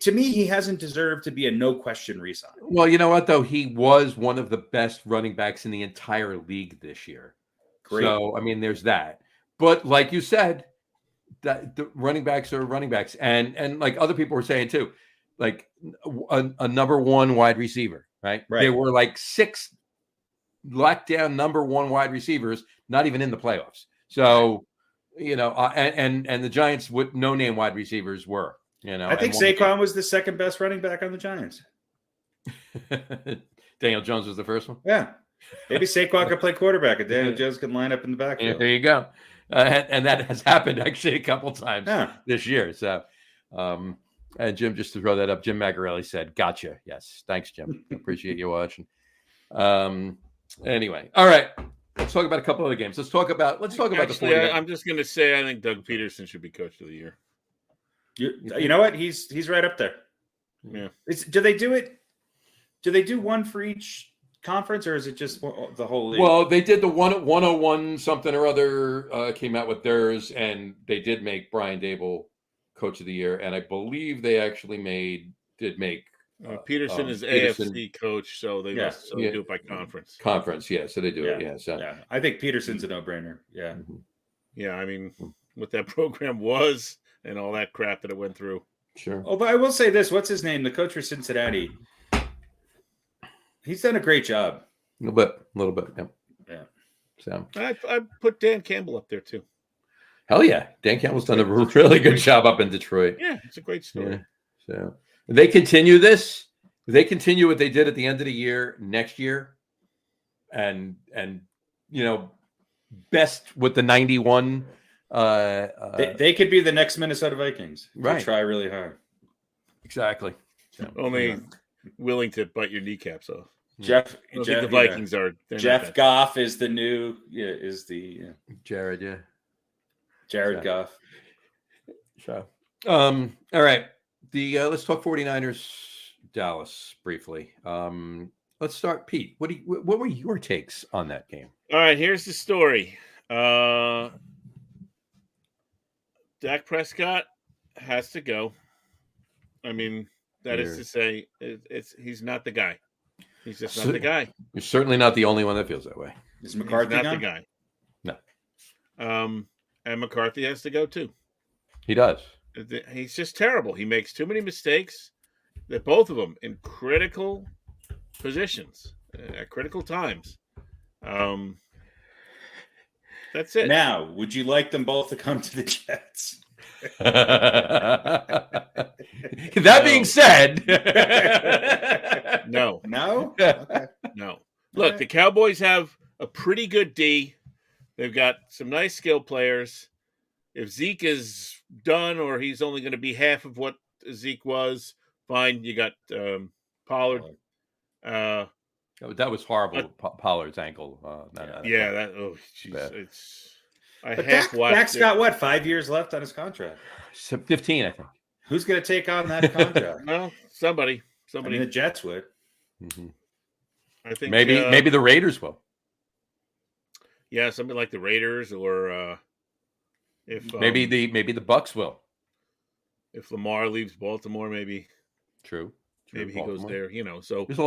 to me, he hasn't deserved to be a no-question re-sign. Well, you know what, though? He was one of the best running backs in the entire league this year. Great. So, I mean, there's that. But like you said, that the running backs are running backs. And like other people were saying too, like a number one wide receiver, right? There were like 6 lockdown number one wide receivers, not even in the playoffs. So, and the Giants with no-name wide receivers were. I think Saquon was the second best running back on the Giants. Daniel Jones was the first one. Yeah, maybe Saquon could play quarterback, and Daniel Jones can line up in the backfield. There you go, and that has happened actually a couple times this year. So, and Jim, just to throw that up, Jim Magarelli said, "Gotcha." Yes, thanks, Jim. Appreciate you watching. Anyway, all right. Let's talk about a couple other games. Let's talk about the 40. I'm just going to say I think Doug Peterson should be coach of the year. You know what? He's right up there. Yeah. Do they do one for each conference, or is it just the whole league? Well, they did the 101 something or other came out with theirs, and they did make Brian Daboll coach of the year, and I believe they actually did make Peterson is AFC coach, so they do it by conference. Yeah, so they do it. Yeah, so I think Peterson's a no-brainer. Yeah, yeah. I mean, what that program was and all that crap that it went through. Sure. Oh, but I will say this: what's his name? The coach for Cincinnati. He's done a great job. A little bit. Yeah. So I put Dan Campbell up there too. Hell yeah, Dan Campbell's done a really good job up in Detroit. Yeah, it's a great story. Yeah. So they continue this. They continue what they did at the end of the year next year, and best with the 91. They could be the next Minnesota Vikings. Right. They try really hard. Exactly. So, only willing to bite your kneecaps off. Jeff the Vikings are. Jeff Goff is the new. Jared. Yeah. Jared Goff. So All right. Let's talk 49ers Dallas briefly. Let's start, Pete. What were your takes on that game? All right, here's the story. Dak Prescott has to go. I mean, that is to say, he's not the guy. He's just not the guy. You're certainly not the only one that feels that way. Is McCarthy not the guy? No. And McCarthy has to go too. He does. He's just terrible. He makes too many mistakes. That both of them in critical positions at critical times. That's it. Now, would you like them both to come to the Jets? That being said, no. Okay. No. Look, the Cowboys have a pretty good D. They've got some nice skill players. If Zeke is done or he's only going to be half of what Zeke was, fine. You got Pollard. That was horrible. Pollard's ankle. Dak's got what, 5 years left on his contract? 15, I think. Who's going to take on that contract? Well, somebody. I mean, the Jets would. Mm-hmm. I think maybe the Raiders will. Yeah, something like the Raiders, or if maybe the Bucks will. If Lamar leaves Baltimore, maybe. True. Maybe he goes there. So there's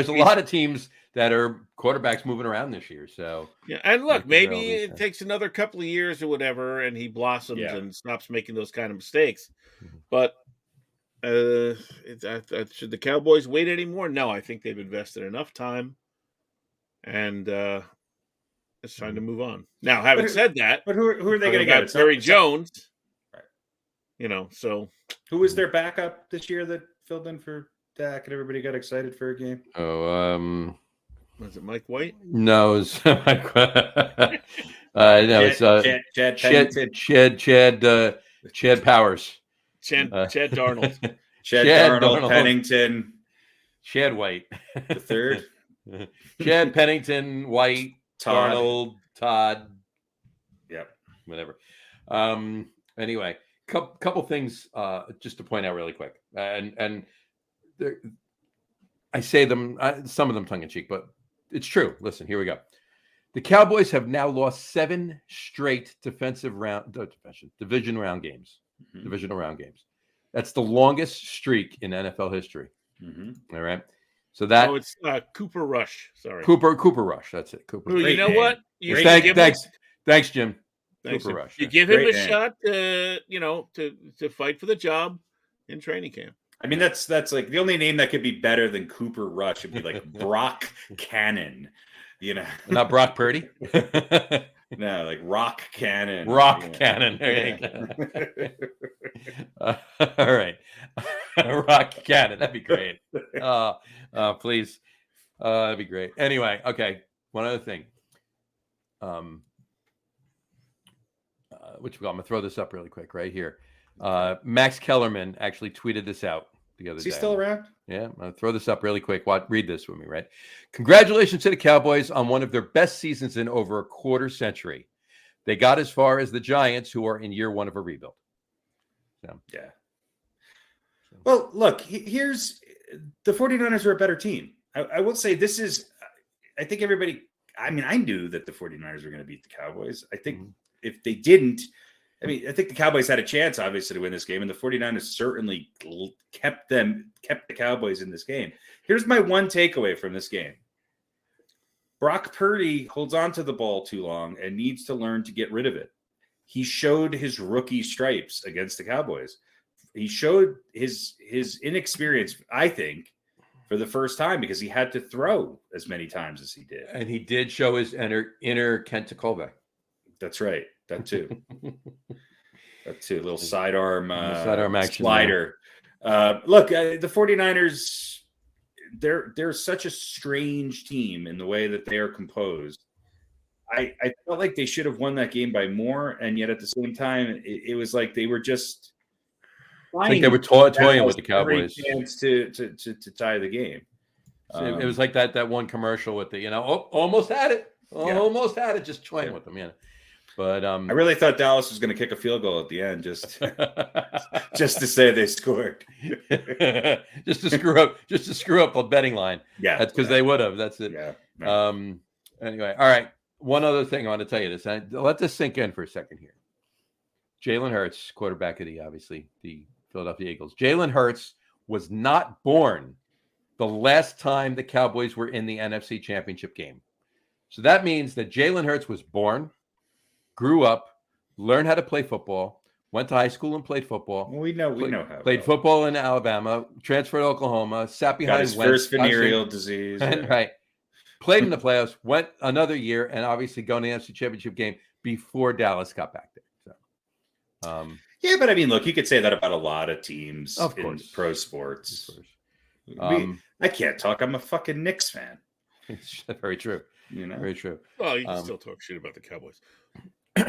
a lot of teams that are quarterbacks moving around this year. So yeah, and look, maybe it takes another couple of years or whatever, and he blossoms and stops making those kind of mistakes. Mm-hmm. But should the Cowboys wait anymore? No, I think they've invested enough time, and it's time to move on. Now, having said that, but who are they going to get? Terry Jones, right? So who was their backup this year that filled in for Dak and everybody got excited for a game? Was it Mike White? No, it's Mike White. It's Chad Powers. Chad Darnold. Chad Darnold, Pennington. Chad White. The third. Chad Pennington, White, Darnold, Todd. Yep. Whatever. Anyway, couple things just to point out really quick. And I say them, some of them tongue in cheek, but it's true. Listen, here we go. The Cowboys have now lost 7 straight divisional round games. Mm-hmm. Divisional round games. That's the longest streak in NFL history. Mm-hmm. All right. So that. Oh, it's Cooper Rush. Sorry. Cooper Rush. That's it. Cooper. You know what? Thanks, Jim. Thanks, Cooper Rush. You give him a shot to fight for the job in training camp. I mean, that's like the only name that could be better than Cooper Rush would be like Brock Cannon, Not Brock Purdy. No, like Rock Cannon. Cannon. There you go. All right, Rock Cannon. That'd be great. Please, that'd be great. Anyway, okay. One other thing. I'm gonna throw this up really quick right here. Max Kellerman actually tweeted this out the other day. Is he still around? Yeah, I'm going to throw this up really quick. Read this with me, right? Congratulations to the Cowboys on one of their best seasons in over a quarter century. They got as far as the Giants, who are in year 1 of a rebuild. So, yeah. Well, look, here's the 49ers are a better team. I will say this is, I think everybody, I mean, I knew that the 49ers were going to beat the Cowboys. I think if they didn't, I think the Cowboys had a chance, obviously, to win this game, and the 49ers certainly kept the Cowboys in this game. Here's my one takeaway from this game. Brock Purdy holds on to the ball too long and needs to learn to get rid of it. He showed his rookie stripes against the Cowboys. He showed his inexperience, I think, for the first time because he had to throw as many times as he did. And he did show his inner Kent Tekulve. That's right. That too. A little sidearm action slider. Look, the 49ers, they're such a strange team in the way that they are composed. I felt like they should have won that game by more, and yet at the same time, it was like they were just. I think they were toying with the Cowboys. Chance to tie the game. It was like that one commercial with the almost had it, almost had it, just toying with them. Yeah. But I really thought Dallas was going to kick a field goal at the end, just to say they scored, just to screw up the betting line. Yeah, that's because they would have. That's it. Yeah. Right. Anyway, all right. One other thing I want to tell you this. Let this sink in for a second here. Jalen Hurts, quarterback of the Philadelphia Eagles. Jalen Hurts was not born the last time the Cowboys were in the NFC Championship game. So that means that Jalen Hurts was born, grew up, learned how to play football, went to high school and played football. Well, we know how. Played football in Alabama, transferred to Oklahoma, sat behind his first venereal disease. Right. Played in the playoffs, went another year, and obviously going to the NFC Championship game before Dallas got back there. So, yeah, but I mean, look, you could say that about a lot of teams in pro sports. I can't talk. I'm a fucking Knicks fan. Very true. Very true. Well, you can still talk shit about the Cowboys,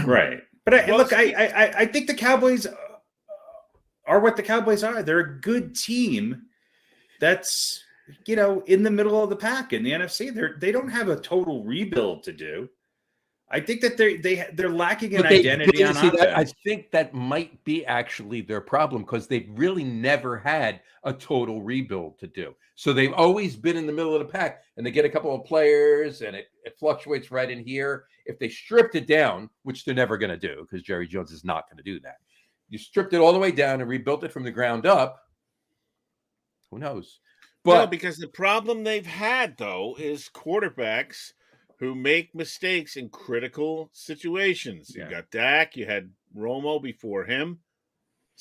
right? But I think the Cowboys are what the Cowboys are. They're a good team. That's in the middle of the pack in the NFC. They don't have a total rebuild to do. I think that they're lacking an identity on offense. I think that might be actually their problem because they've really never had a total rebuild to do. So they've always been in the middle of the pack, and they get a couple of players, and it fluctuates right in here. If they stripped it down, which they're never going to do because Jerry Jones is not going to do that. You stripped it all the way down and rebuilt it from the ground up. Who knows? But no, because the problem they've had, though, is quarterbacks who make mistakes in critical situations. Yeah. You got Dak, you had Romo before him.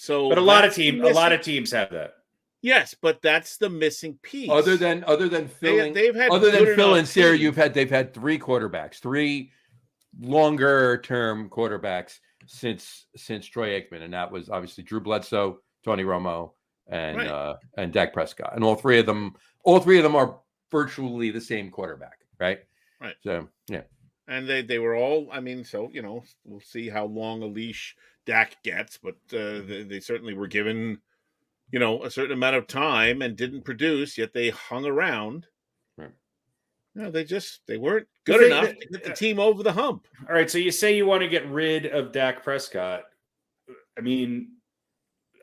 But a lot of teams have that. Yes, but that's the missing piece. Other than Phil, they've had three quarterbacks, three longer term quarterbacks since Troy Aikman, and that was obviously Drew Bledsoe, Tony Romo, and Dak Prescott, and all three of them are virtually the same quarterback, right? Right. So yeah, and they were all. I mean, so we'll see how long a leash Dak gets, but they certainly were given a certain amount of time and didn't produce. Yet they hung around. Right. They weren't good enough to get the team over the hump. All right, so you say you want to get rid of Dak Prescott. I mean,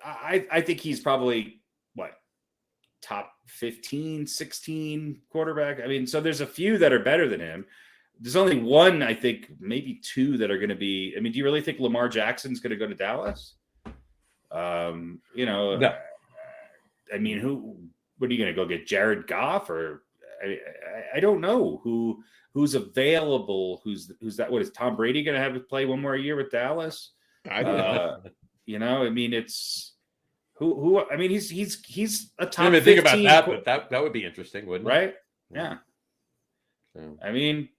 I think he's probably top 15, 16 quarterback. I mean, so there's a few that are better than him. There's only one, I think, maybe two that are going to be. I mean, do you really think Lamar Jackson's going to go to Dallas? No. I mean, what are you going to go get, Jared Goff? Or I don't know who's available. Who's that? What is Tom Brady going to have to play one more year with Dallas? I don't know. I mean, it's. Who? I mean, he's a top. I didn't even think about that, but that would be interesting, wouldn't it? Right? Yeah. I mean,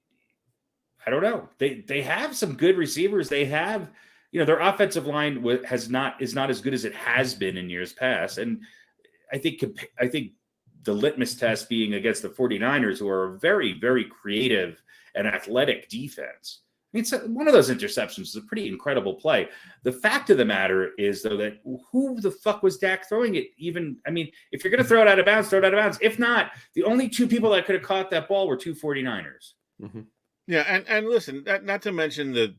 I don't know. They have some good receivers. They have, their offensive line is not as good as it has been in years past. And I think the litmus test being against the 49ers, who are a very, very creative and athletic defense. I mean, one of those interceptions is a pretty incredible play. The fact of the matter is, though, that who the fuck was Dak throwing it even? I mean, if you're going to throw it out of bounds, throw it out of bounds. If not, the only two people that could have caught that ball were two 49ers. Mm-hmm. Yeah, and listen, not to mention the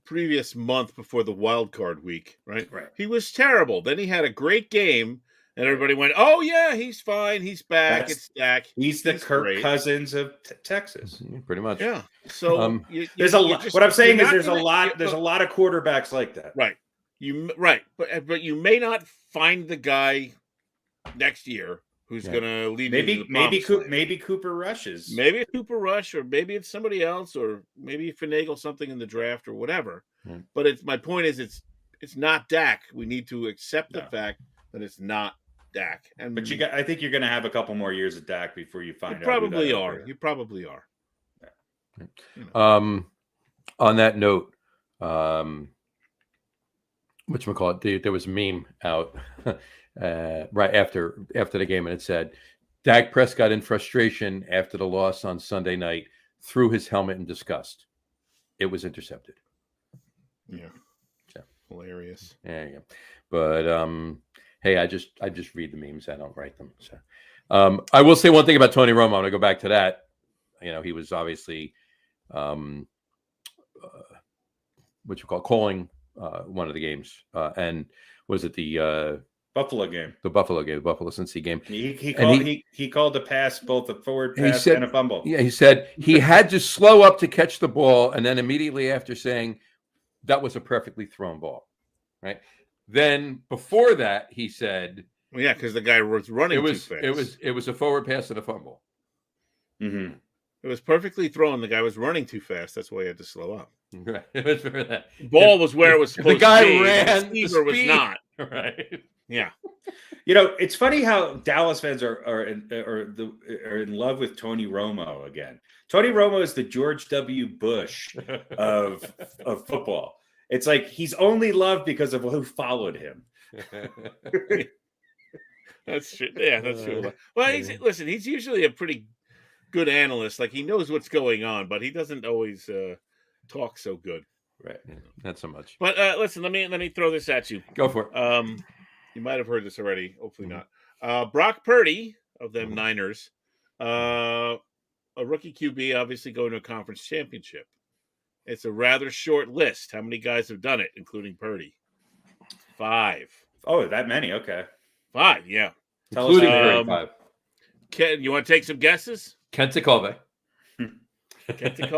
previous month before the wild card week, right? Right. He was terrible. Then he had a great game. And everybody went, "Oh yeah, he's fine. He's back. It's Dak. He's the Kirk Cousins of Texas, pretty much." Yeah. So there's a lot. What I'm saying is, there's a lot of quarterbacks like that. Right. But you may not find the guy next year who's going to lead you to the maybe Cooper Rush's. Maybe it's Cooper Rush, or maybe it's somebody else, or maybe finagle something in the draft or whatever. Yeah. But my point is, it's not Dak. We need to accept the fact that it's not Dak. But I think you're going to have a couple more years of Dak before you find out. You probably are. Yeah. On that note, whatchamacallit, there was a meme out right after the game, and it said, Dak Prescott in frustration after the loss on Sunday night threw his helmet in disgust. It was intercepted. Yeah. So, hilarious. There you go. But hey, I just read the memes. I don't write them. So I will say one thing about Tony Romo. I'm going to go back to that. He was obviously what you call calling one of the games, and was it the Buffalo game? The Buffalo game, the Buffalo Cincy game. He called a pass, both a forward pass and a fumble. Yeah, he said he had to slow up to catch the ball, and then immediately after saying that was a perfectly thrown ball, right? Then before that, he said, well, yeah, because the guy was running too fast. It was a forward pass and a fumble. Mm-hmm. It was perfectly thrown. The guy was running too fast. That's why he had to slow up. Right. The ball was where it was supposed to be. The guy ran. The receiver was not. Right. Yeah. It's funny how Dallas fans are in love with Tony Romo again. Tony Romo is the George W. Bush of football. It's like he's only loved because of who followed him. That's true. Yeah, that's true. Well, he's usually a pretty good analyst. Like, he knows what's going on, but he doesn't always talk so good. Right. Not so much. But listen, let me throw this at you. Go for it. You might have heard this already. Hopefully not. Brock Purdy of them Niners, a rookie QB, obviously going to a conference championship. It's a rather short list. How many guys have done it, including Purdy? 5. Oh, that many? Okay. 5, yeah. Including Purdy, 5. Ken, you want to take some guesses? Kent Colby. Did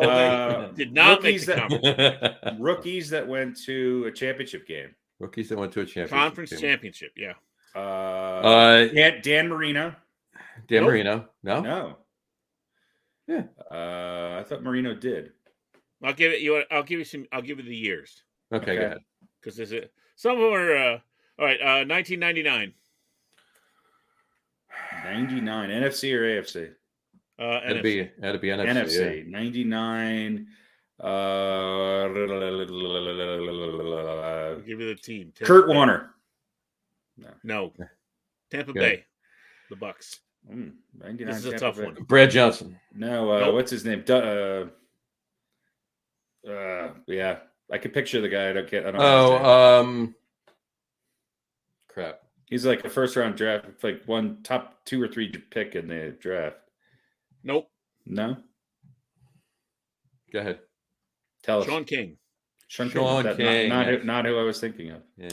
not make the conference. Rookies that went to a championship game. Rookies that went to a championship conference game. Championship, yeah. Dan Marino. Dan Marino. No. No. Yeah. I thought Marino did. I'll give you the years. Okay. Go ahead. Because some of them are all right. 1999. 99. NFC or AFC? That'd be NFC. NFC. Yeah. 99. I'll give you the team. Kurt Warner. No. Tampa Bay. The Bucks. 99. This is a Tampa tough Bay. one. Brad Johnson. No. Nope. What's his name? Yeah. I could picture the guy. I don't know. Crap. He's like a first round draft, like one top 2 or 3 pick in the draft. Nope. No. Go ahead. Tell us. Sean King. Sean King. Not who I was thinking of. Yeah.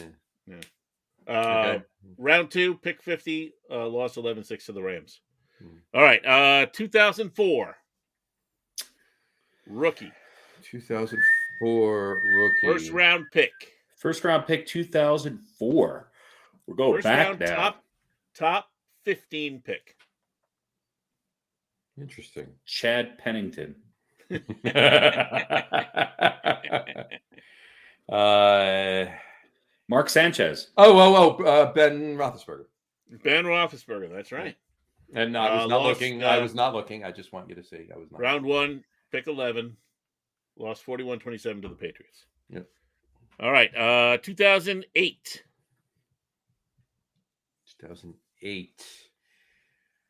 Okay. Round 2, pick 50, lost 11-6 to the Rams. All right. 2004. Rookie. 2004 rookie. First round pick. 2004. We're going First back round now. Top 15 pick. Interesting. Chad Pennington. Mark Sanchez. Ben Roethlisberger. Ben Roethlisberger. That's right. And I was not looking. I was not looking. I just want you to see. I was not. Round 1, pick 11. Lost 41-27 to the Patriots. Yep. All right. 2008. 2008.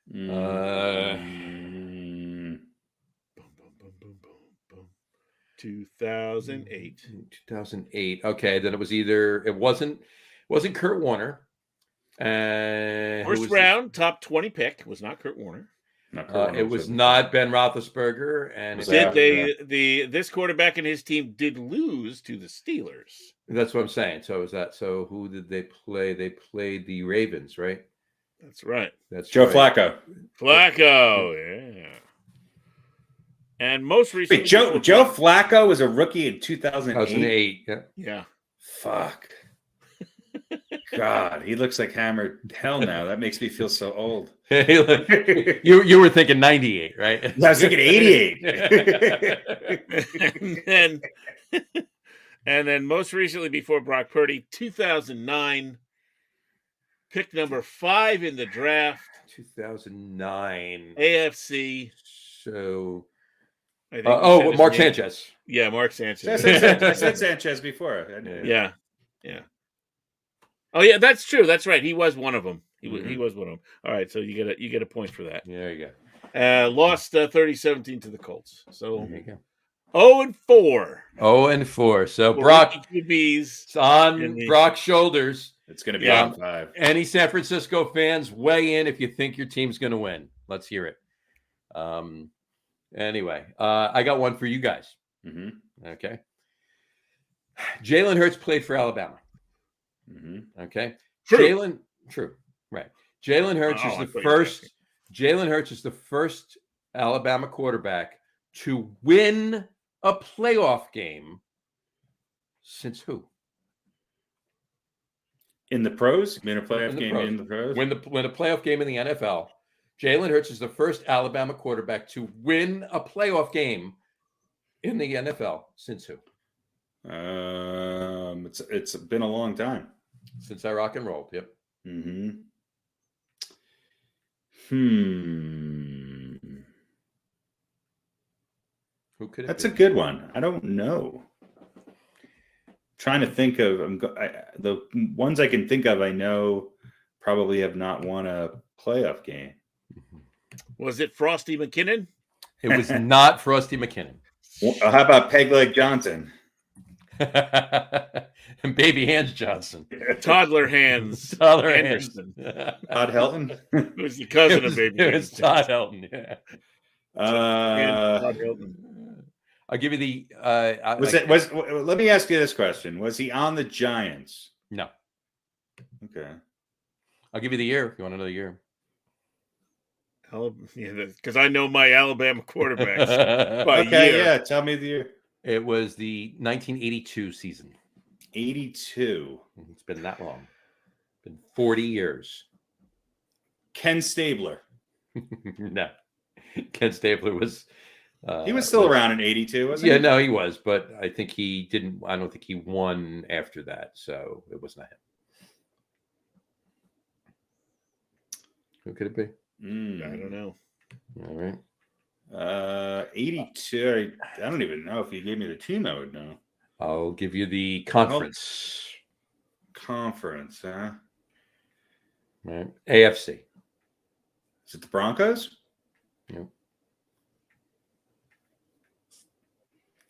Boom, boom, boom, boom, boom. 2008. 2008. Okay, then it wasn't Kurt Warner. First round, top 20 pick was not Kurt Warner. It was not Ben Roethlisberger, and this quarterback and his team did lose to the Steelers. That's what I'm saying. So who did they play? They played the Ravens, right? That's right. That's Joe right. Flacco. Yeah. And most recently, wait, Joe Flacco was a rookie in 2008. 2008. Yeah. Fuck. God, he looks like hammered hell now. That makes me feel so old. You were thinking 98, right? I was thinking 88. and then most recently, before Brock Purdy, 2009, pick number 5 in the draft. 2009. AFC. So, Mark Sanchez. Yeah, Mark Sanchez. I said Sanchez before. Yeah. Oh yeah, that's true. That's right. He was one of them. He was one of them. All right, so you get a point for that. There you go. Lost 30-17 to the Colts. So there you go. 0-4. 0-4. So Brock QBs on Brock's shoulders. It's going to be on 5. Any San Francisco fans, weigh in if you think your team's going to win. Let's hear it. Anyway, I got one for you guys. Mm-hmm. Okay. Jalen Hurts played for Alabama. Mm-hmm. Okay. True. True. Right. Jalen Hurts is the first. Jalen Hurts is the first Alabama quarterback to win a playoff game since who? In the pros? Win a playoff game in the pros? Win a playoff game in the NFL. Jalen Hurts is the first Alabama quarterback to win a playoff game in the NFL since who? It's been a long time. Since I rock and rolled. Yep. Mm-hmm. Who could it That's be? a good one. I don't know. Trying to think of the ones I can think of. I know probably have not won a playoff game. Was it Frosty McKinnon? It was not Frosty McKinnon. Well, how about Pegleg Johnson? And Baby Hands Johnson. Toddler Hands. Toddler Anderson. Todd Helton. It was the cousin of Baby Hands. It was Todd Helton. Yeah. Todd Helton. I'll give you the. Let me ask you this question: was he on the Giants? No. Okay. I'll give you the year if you want to know the year. Because I know my Alabama quarterbacks. Okay, yeah. Tell me the year. It was the 1982 season. 82. It's been that long. It's been 40 years. Ken Stabler. No. Ken Stabler was. He was still around in 82, wasn't he? Yeah, no, he was, but I think he didn't. I don't think he won after that, so it was not him. Who could it be? I don't know. All right. 82. I don't even know. If you gave me the team, I would know. I'll give you the conference. Conference, huh? Right. AFC. Is it the Broncos? Yep.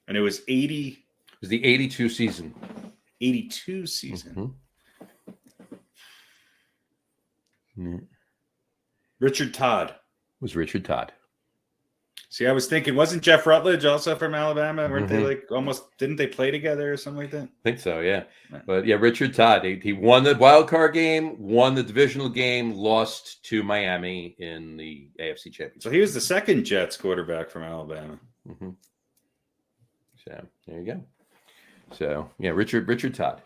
And it was 80. It was the 82 season. 82 season. Mm-hmm. Richard Todd. Was Richard Todd. See, I was thinking, wasn't Jeff Rutledge also from Alabama? Weren't they like didn't they play together or something like that? I think so, yeah. But yeah, Richard Todd, he won the wild card game, won the divisional game, lost to Miami in the AFC Championship. So he was the second Jets quarterback from Alabama. Mm-hmm. So there you go. So yeah, Richard Todd.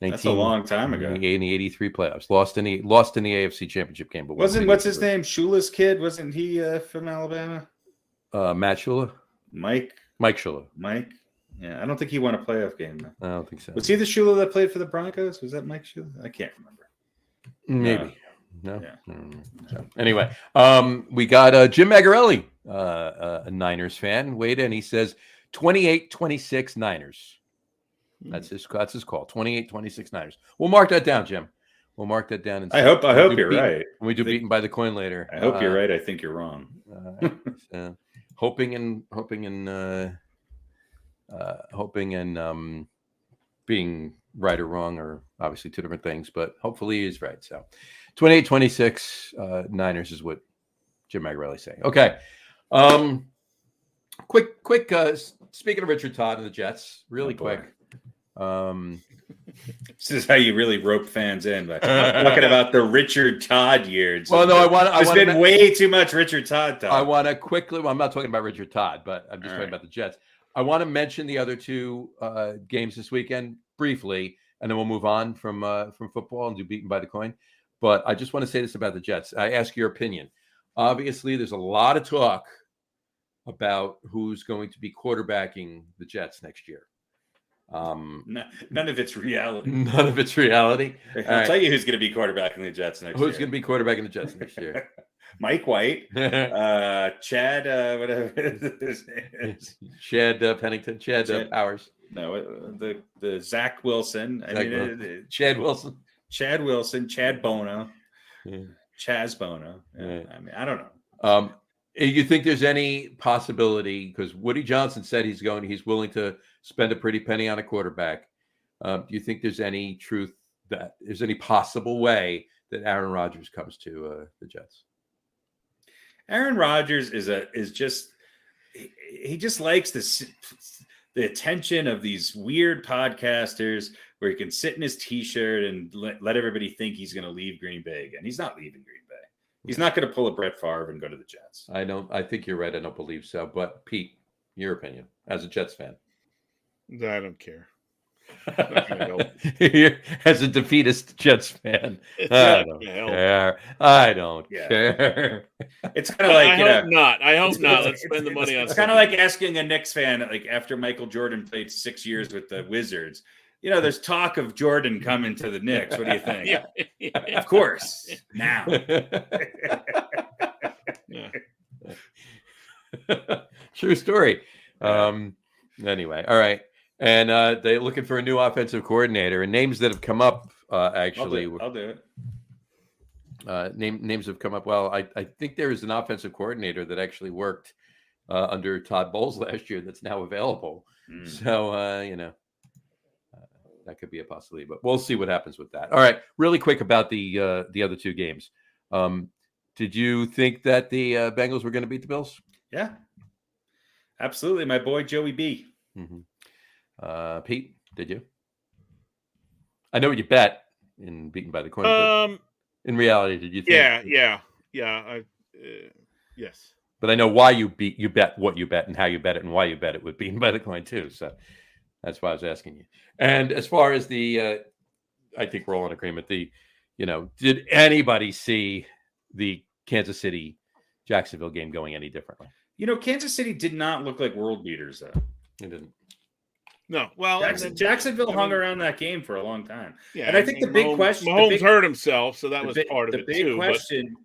That's a long time ago. In the 83 playoffs, lost in the AFC Championship game. But what's his name? Shula's kid? Wasn't he from Alabama? Matt Shula. Mike Shula. Mike. Yeah, I don't think he won a playoff game. Though. I don't think so. Was he the Shula that played for the Broncos? Was that Mike Shula? I can't remember. Maybe. No. Yeah. So, anyway, we got Jim Magarelli, a Niners fan, weighed in. He says 28-26 Niners. That's his call. 28-26 Niners. We'll mark that down, Jim. We'll mark that down. I hope you're right. When we do beaten by the coin later. I hope you're right. I think you're wrong. Hoping and being right or wrong are obviously two different things, but hopefully he is right. So 28-26 Niners is what Jim Magarelli saying. Okay. Quick speaking of Richard Todd and the Jets, really quick. This is how you really rope fans in by talking about the Richard Todd years. Well, no, there's been way too much Richard Todd talk. I want to quickly. Well, I'm not talking about Richard Todd, but I'm just talking about the Jets. I want to mention the other two games this weekend briefly, and then we'll move on from football and do beaten by the coin. But I just want to say this about the Jets. I ask your opinion. Obviously, there's a lot of talk about who's going to be quarterbacking the Jets next year. None of it's reality. None of it's reality. I'll tell you who's going to be quarterbacking the Jets next year. Who's going to be quarterbacking the Jets next year? Mike White, Chad, whatever his name is. Chad Pennington, Chad Powers. No, the Zach Wilson. Chad Wilson. Chad Wilson, Chad Bono. Yeah. Chaz Bono. Yeah. I mean, I don't know. You think there's any possibility, because Woody Johnson said he's willing to spend a pretty penny on a quarterback. Do you think there's any truth that there's any possible way that Aaron Rodgers comes to the Jets? Aaron Rodgers he just likes the attention of these weird podcasters where he can sit in his t-shirt and let everybody think he's going to leave Green Bay again. He's not leaving Green Bay. He's not going to pull a Brett Favre and go to the Jets. I think you're right. I don't believe so. But Pete, your opinion as a Jets fan. I don't care. As a defeatist Jets fan, I don't care. I don't care. It's kind of like I hope not. Let's spend the money on. It's kind of like asking a Knicks fan, like after Michael Jordan played 6 years with the Wizards. There's talk of Jordan coming to the Knicks. What do you think? Of course, now. True story. Anyway, all right. And they're looking for a new offensive coordinator. And names that have come up, actually. I'll do it. Names have come up. Well, I think there is an offensive coordinator that actually worked under Todd Bowles last year that's now available. So, that could be a possibility. But we'll see what happens with that. All right. Really quick about the other two games. Did you think that the Bengals were going to beat the Bills? Yeah. Absolutely. My boy, Joey B. Mm-hmm. Pete, did you? I know what you bet in beaten by the coin. But in reality, did you think? Yeah. Yes. But I know why you bet what you bet and how you bet it and why you bet it with beaten by the coin too. So that's why I was asking you. And as far as the, I think we're all in agreement. Did anybody see the Kansas City Jacksonville game going any differently? Kansas City did not look like world beaters though. It didn't. No, well, Jacksonville hung around that game for a long time. Yeah, and I think the big question, Mahomes hurt himself, so that was part of it too.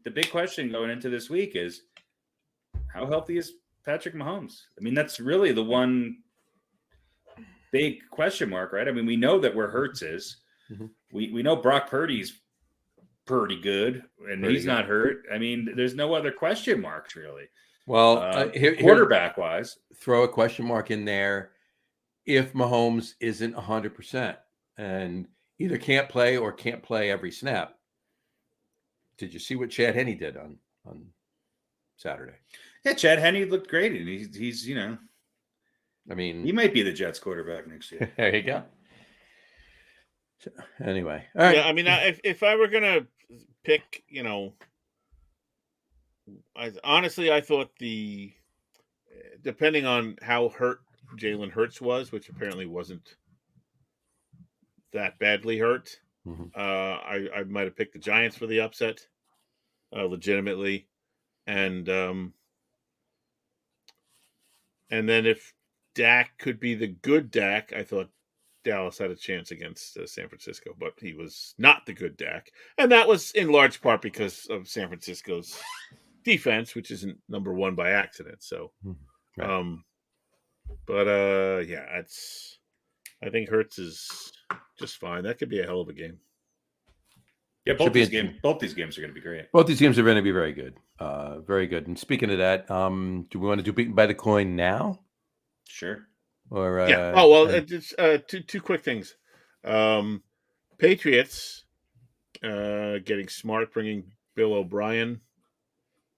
The big question going into this week is, how healthy is Patrick Mahomes? I mean, that's really the one big question mark, right? I mean, we know that where Hurts is. Mm-hmm. We know Brock Purdy's pretty good, and he's not hurt. I mean, there's no other question marks really. Well, quarterback-wise, throw a question mark in there. If Mahomes isn't 100% and either can't play or can't play every snap, did you see what Chad Henne did on Saturday? Yeah, Chad Henne looked great, and he's I mean, he might be the Jets quarterback next year. There you go. So, anyway, all right. Yeah, I mean, if I were gonna pick, I thought depending on how hurt Jalen Hurts was, which apparently wasn't that badly hurt. Mm-hmm. I might have picked the Giants for the upset, legitimately, and then if Dak could be the good Dak, I thought Dallas had a chance against San Francisco, but he was not the good Dak, and that was in large part because of San Francisco's defense, which isn't number one by accident. So, right. I think Hurts is just fine. That could be a hell of a game. Yeah, both these games are going to be great. Both these games are going to be very good. Very good. And speaking of that, do we want to do beaten by the coin now? Sure. Or yeah. Oh well, just two quick things. Patriots getting smart, bringing Bill O'Brien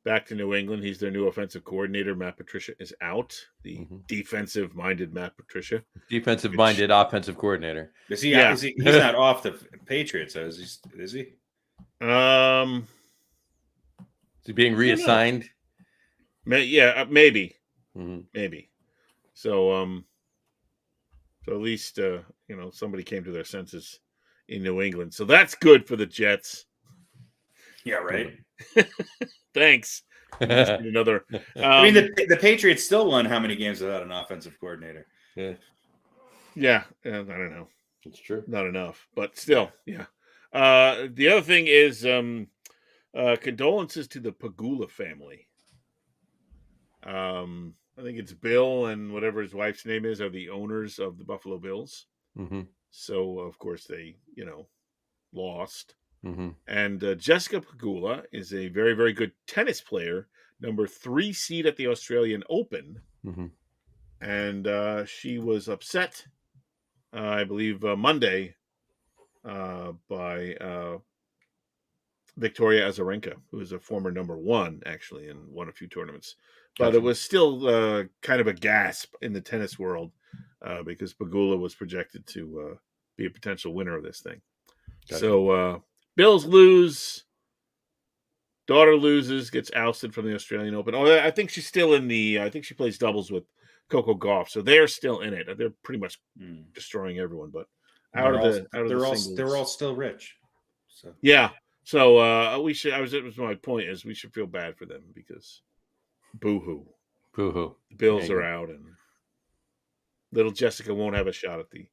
back to New England. He's their new offensive coordinator. Matt Patricia is out. The defensive-minded Matt Patricia. Defensive-minded offensive coordinator. Is he? Yeah. He's not off the Patriots. Is he? Is he being reassigned? Yeah, maybe. Mm-hmm. Maybe. So at least somebody came to their senses in New England. So that's good for the Jets. Yeah, right. Thanks. Another. I mean, the Patriots still won how many games without an offensive coordinator? Yeah. I don't know. It's true. Not enough, but still, yeah. The other thing is condolences to the Pagula family. I think it's Bill and whatever his wife's name is are the owners of the Buffalo Bills. Mm-hmm. So, of course, they, lost. Mm-hmm. And Jessica Pagula is a very, very good tennis player, number 3 seed at the Australian Open. Mm-hmm. And she was upset, I believe, Monday by Victoria Azarenka, who is a former number 1, actually, and won a few tournaments. But it was still kind of a gasp in the tennis world because Pegula was projected to be a potential winner of this thing. Gotcha. So Bills lose. Daughter loses, gets ousted from the Australian Open. Oh, I think she's still in the. I think she plays doubles with Coco Gauff, so they're still in it. They're pretty much destroying everyone. But out of the singles, they're all still rich. So yeah. So we should. It was my point is we should feel bad for them because boo-hoo. The Bills are out, and little Jessica won't have a shot at the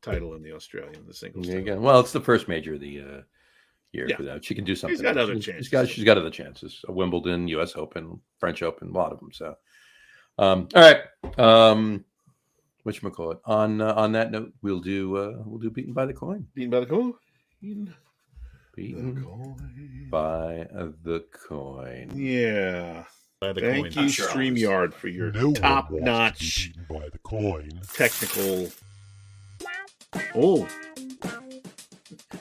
title in the singles. There you go. Well, it's the first major of the year for that. She can do something. She's got other chances. She's got other chances. Wimbledon, U.S. Open, French Open, a lot of them. So, all right. Whatchamacallit? On that note, we'll do beaten by the coin. Beaten by the coin. Beaten by the coin. Yeah. Thank you, StreamYard, for your top-notch by the coin. Technical. Oh.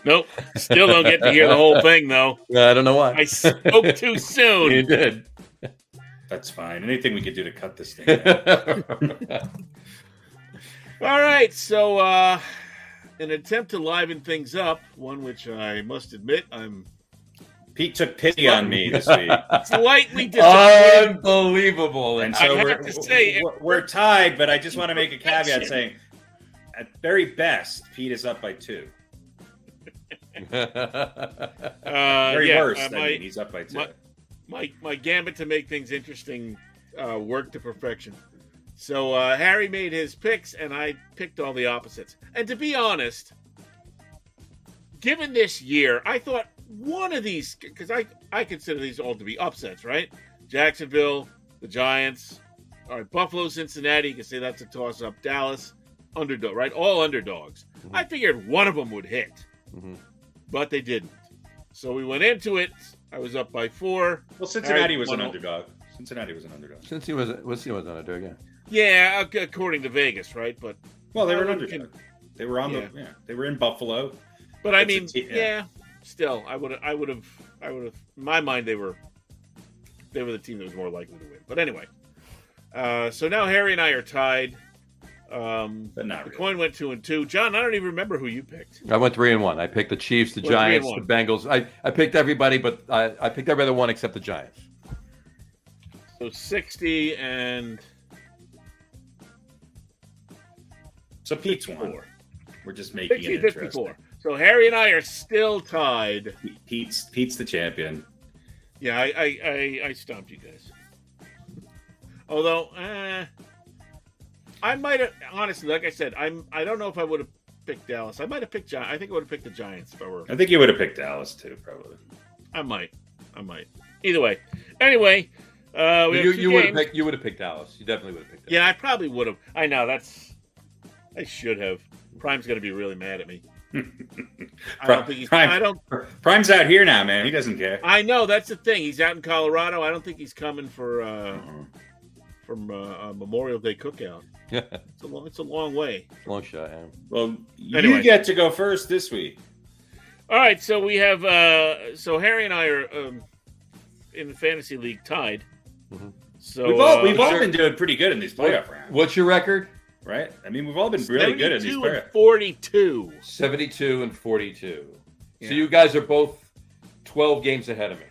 Nope. Still don't get to hear the whole thing, though. I don't know why. I spoke too soon. You did. That's fine. Anything we could do to cut this thing out. All right. So, in an attempt to liven things up, one which I must admit Pete took pity on me this week. Slightly disappointed. Unbelievable. And so we're tied, but I just want to make a caveat saying, at very best, Pete is up by 2. Very worse. He's up by 2. My gambit to make things interesting worked to perfection. So Harry made his picks, and I picked all the opposites. And to be honest, given this year, I thought one of these, because I consider these all to be upsets, right? Jacksonville, the Giants, all right, Buffalo, Cincinnati, you can say that's a toss-up. Dallas, underdog, right? All underdogs. Mm-hmm. I figured one of them would hit, but they didn't. So we went into it. I was up by 4. Well, Cincinnati was an underdog. Since he was an underdog, yeah. Yeah, according to Vegas, right? But they were an underdog. They were on they were in Buffalo. But I mean, still, I would have. In my mind, they were the team that was more likely to win. But anyway, so now Harry and I are tied. But not the really. coin went 2-2. John, I don't even remember who you picked. I went 3-1. I picked the Chiefs, the Giants, the Bengals. I picked everybody, but I picked every other one except the Giants. So 60 and. So Pete's won. We're just making it interesting. 54. So Harry and I are still tied. Pete's the champion. Yeah, I stomped you guys. Although, I might have, honestly, like I said, I don't know if I would have picked Dallas. I might have picked I think I would have picked the Giants if I were. I think you would have picked Dallas too, probably. I might. Either way. Anyway, you would have picked Dallas. You definitely would have picked Dallas. Yeah, I probably would have. I know I should have. Prime's going to be really mad at me. Prime's out here now, man. He doesn't care. I know, that's the thing. He's out in Colorado. I don't think he's coming for Memorial Day cookout. Yeah, it's a long way. Long shot. Yeah. Well, you get to go first this week. All right, so we have so Harry and I are in the fantasy league tied. Mm-hmm. So we've all been doing pretty good in these playoff rounds. What's your record? Right? I mean, we've all been really good at these playoffs. 42. 72 and 42. Yeah. So you guys are both 12 games ahead of me.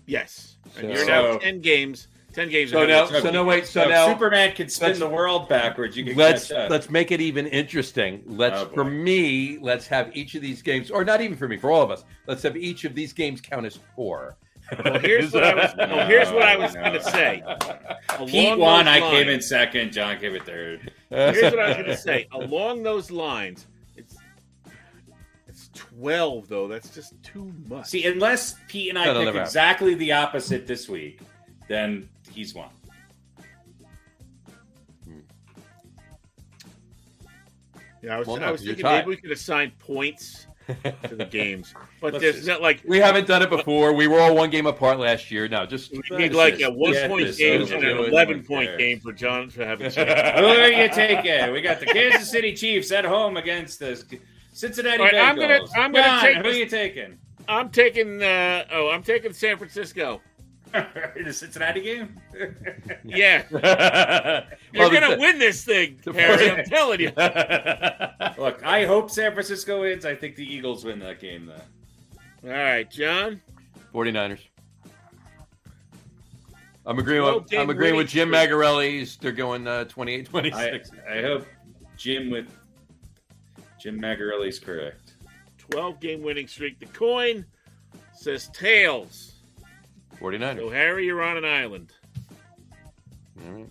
Yes. And you're now 10 games. 10 games. So now Superman can spin the world backwards. You can let's make it even interesting. Let's have each of these games, or not even for me, for all of us. Let's have each of these games count as 4. Well, here's what I was going to say. Pete won. I came in second. John came in third. Here's what I was going to say. Along those lines, it's 12 though. That's just too much. See, unless Pete and I pick exactly the opposite this week, then he's won. Yeah, I was thinking maybe we could assign points to the games, but there's not like we haven't done it before. We were all one game apart last year. No, just we need like a 1-point game and an 11-point game for John to have a chance. Who are you taking? We got the Kansas City Chiefs at home against the Cincinnati Bengals. I'm gonna take. Who are you taking? I'm taking San Francisco. In a Cincinnati game? Yeah. You're going to win this thing, Harry. I'm telling you. Look, I hope San Francisco wins. I think the Eagles win that game, though. All right, John. 49ers. I'm agreeing with Jim Magarelli's. They're going 28-26. I hope Jim Magarelli's correct. 12-game winning streak. The coin says tails. 49ers. So, Harry, you're on an island. All right.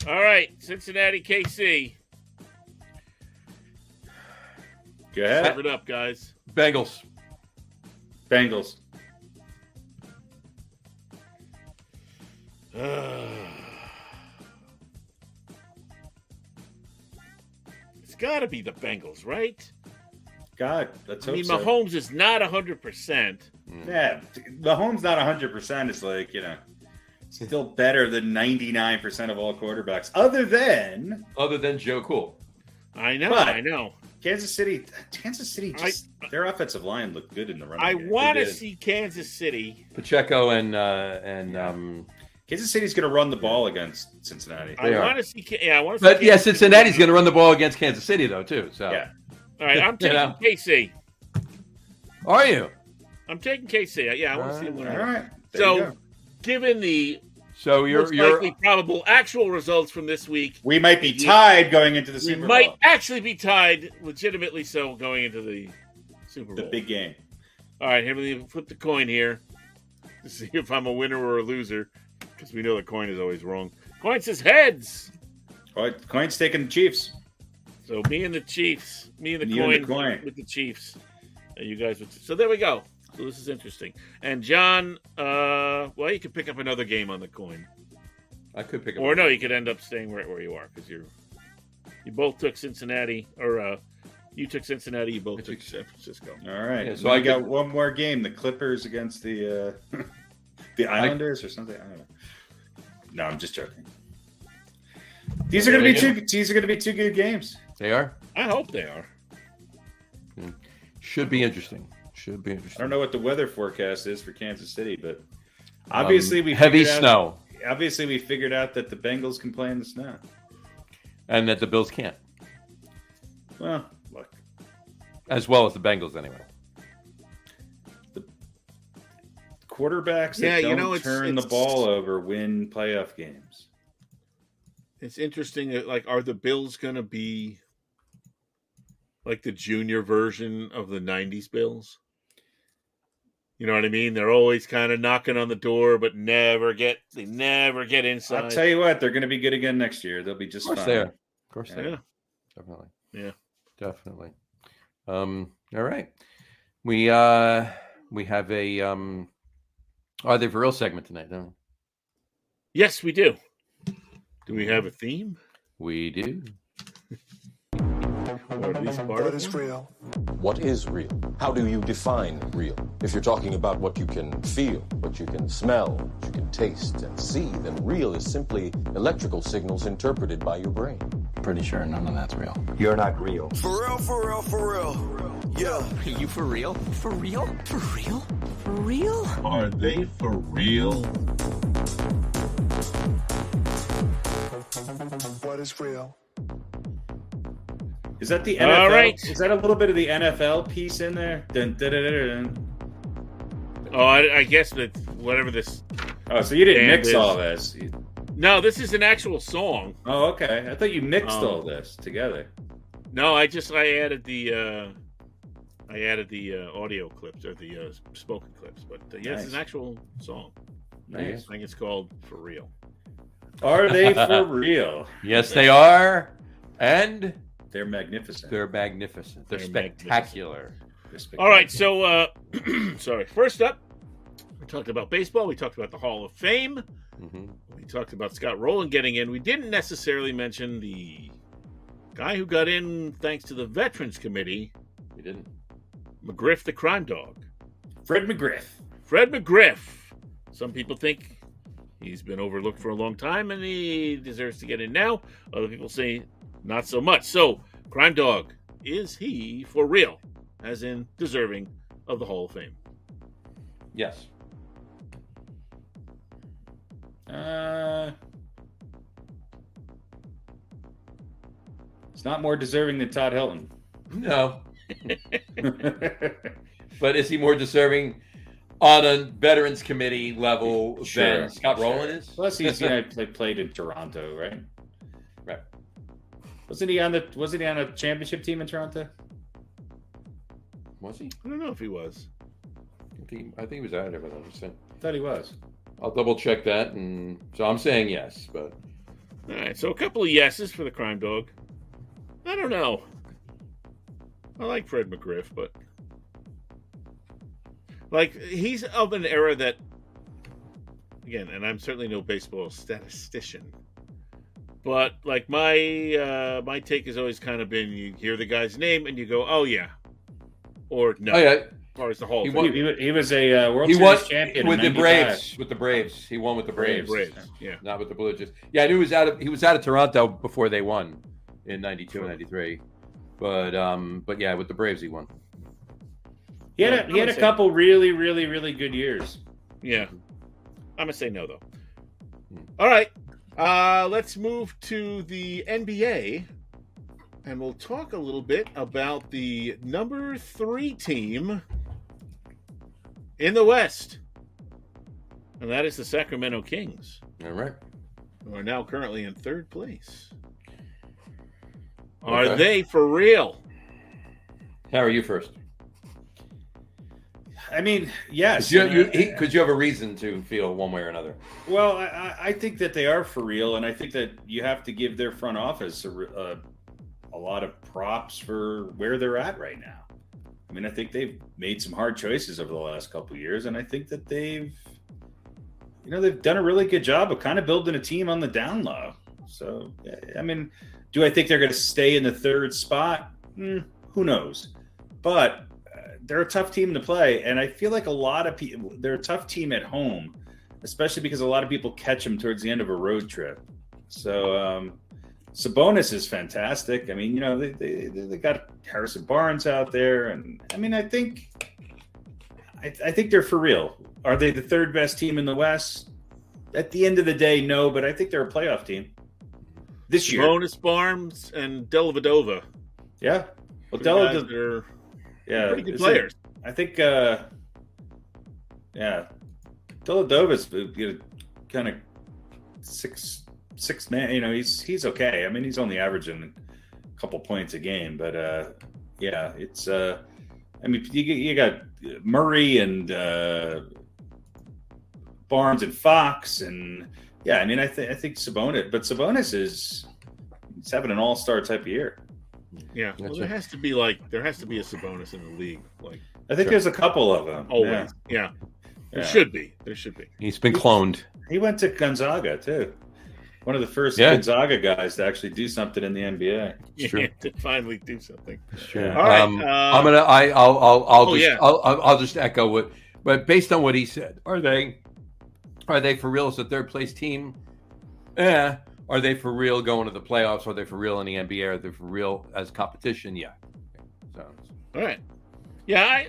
All right, Cincinnati, KC. Go ahead. Serve it up, guys. Bengals. It's got to be the Bengals, right? God, let's hope so. Mahomes is not 100%. Yeah, Mahomes not 100% is like, still better than 99% of all quarterbacks, other than Joe Cool. I know. Kansas City, their offensive line looked good in the running game. I want to see Kansas City. Pacheco and Kansas City's going to run the ball against Cincinnati. I want to see. But yeah, Cincinnati's going to run the ball against Kansas City though too. So yeah. All right, I'm taking KC. Are you? I'm taking KC. Yeah, I want to see them. All right. So, given the you're likely probable actual results from this week, we might be tied going into the Super Bowl. We might actually be tied, legitimately so, going into the Super Bowl. The big game. All right, let me flip the coin here to see if I'm a winner or a loser, because we know the coin is always wrong. Coin says heads. Coin's taking the Chiefs. So me and the Chiefs, coin with the Chiefs. You guys would. So there we go. So this is interesting. And John, you could pick up another game on the coin. I could pick up. Or no, you could end up staying right where you are because you both took Cincinnati, or you took Cincinnati. You both took San Francisco. All right. Yeah, so I got one more game: the Clippers against the the Islanders or something. I don't know. No, I'm just joking. These are going to be two good games. They are. I hope they are. Should be interesting. I don't know what the weather forecast is for Kansas City, but obviously snow. Obviously, we figured out that the Bengals can play in the snow, and that the Bills can't. Well, look, as well as the Bengals, anyway. The quarterbacks that don't turn the ball over win playoff games. It's interesting that, are the Bills going to be like the junior version of the 90s Bills? You know what I mean? They're always kind of knocking on the door, but never get inside. I'll tell you what, they're going to be good again next year. They'll be just fine. Of course they are. Definitely. Yeah. Definitely. All right. We have a Are They For Real segment tonight, don't we? Yes, we do. Do we have a theme? We do. Or at least part What is real? What is real? How do you define real? If you're talking about what you can feel, what you can smell, what you can taste and see, then real is simply electrical signals interpreted by your brain. Pretty sure none of that's real. You're not real. For real, for real, for real. Yeah. Are you for real? For real? For real? For real? Are they for real? What is real? Is that the NFL? All right. Is that a little bit of the NFL piece in there? Dun, dun, dun, dun, dun. Oh, I guess that whatever this. Oh, so you didn't mix all this? No, this is an actual song. Oh, okay. I thought you mixed all this together. No, I added the audio clips or the spoken clips, but yes, it's an actual song. Nice. I think it's called For Real. Are they for real? Yes, they are, and they're magnificent. They're spectacular. All right, so sorry. First up, we talked about baseball. We talked about the Hall of Fame. Mm-hmm. We talked about Scott Rowland getting in. We didn't necessarily mention the guy who got in thanks to the Veterans Committee. We didn't. McGriff, the crime dog. Fred McGriff. Some people think he's been overlooked for a long time and he deserves to get in now. Other people say not so much. So, crime dog, is he for real? As in deserving of the Hall of Fame? Yes. It's not more deserving than Todd Helton. No. But is he more deserving on a Veterans Committee level than Scott Rowland is? Plus, he's played in Toronto, right? Right. Wasn't he on a championship team in Toronto? Was he? I don't know if he was. I think he was out of it. I thought he was. I'll double check that, and so I'm saying yes, but All right, so a couple of yeses for the crime dog. I don't know. I like Fred McGriff, but like he's of an era that, again, and I'm certainly no baseball statistician, but like my take has always kind of been: you hear the guy's name and you go, "Oh yeah," or no. Oh, yeah. As far as the whole He thing. was a World Series champion with in the 95. Braves. With the Braves, he won with the Braves. Yeah. Not with the Blue Jays. Yeah, I knew he was out of Toronto before they won in '92 and '93. But yeah, with the Braves he won. He had a couple really, really, really good years. Yeah. I'm gonna say no though. All right. Let's move to the NBA, and we'll talk a little bit about the number 3 team in the West, and that is the Sacramento Kings. All right. Who are now currently in 3rd place. Okay. Are they for real? Harry, you first. I mean, yes. Because you have a reason to feel one way or another. Well, I think that they are for real, and I think that you have to give their front office a lot of props for where they're at right now. I mean, I think they've made some hard choices over the last couple of years, and I think that they've done a really good job of kind of building a team on the down low. So, I mean, do I think they're going to stay in the 3rd spot? Who knows? But they're a tough team to play, and I feel like a lot of people, they're a tough team at home, especially because a lot of people catch them towards the end of a road trip. So Sabonis is fantastic. I mean, they got Harrison Barnes out there, and I mean, I think they're for real. Are they the 3rd best team in the West? At the end of the day, no, but I think they're a playoff team this year. Sabonis, Barnes, and Dellavedova. Yeah. Well, Dellavedova. Yeah, pretty good players. I think, Dellavedova's kind of six man. He's okay. I mean, he's only averaging a couple points a game, but it's. I mean, you got Murray and Barnes and Fox, and yeah. I mean, I think Sabonis is having an all-star type of year. Yeah, well, there has to be a Sabonis in the league. Like, I think there's a couple of them. Always, yeah. There should be. He's been cloned. He went to Gonzaga too. One of the first Gonzaga guys to actually do something in the NBA. It's true. To finally do something. Sure. All right. I'll just echo what, but based on what he said, are they for real as a 3rd place team? Yeah. Are they for real going to the playoffs? Are they for real in the NBA? Are they for real as competition? Yeah. So. All right. Yeah,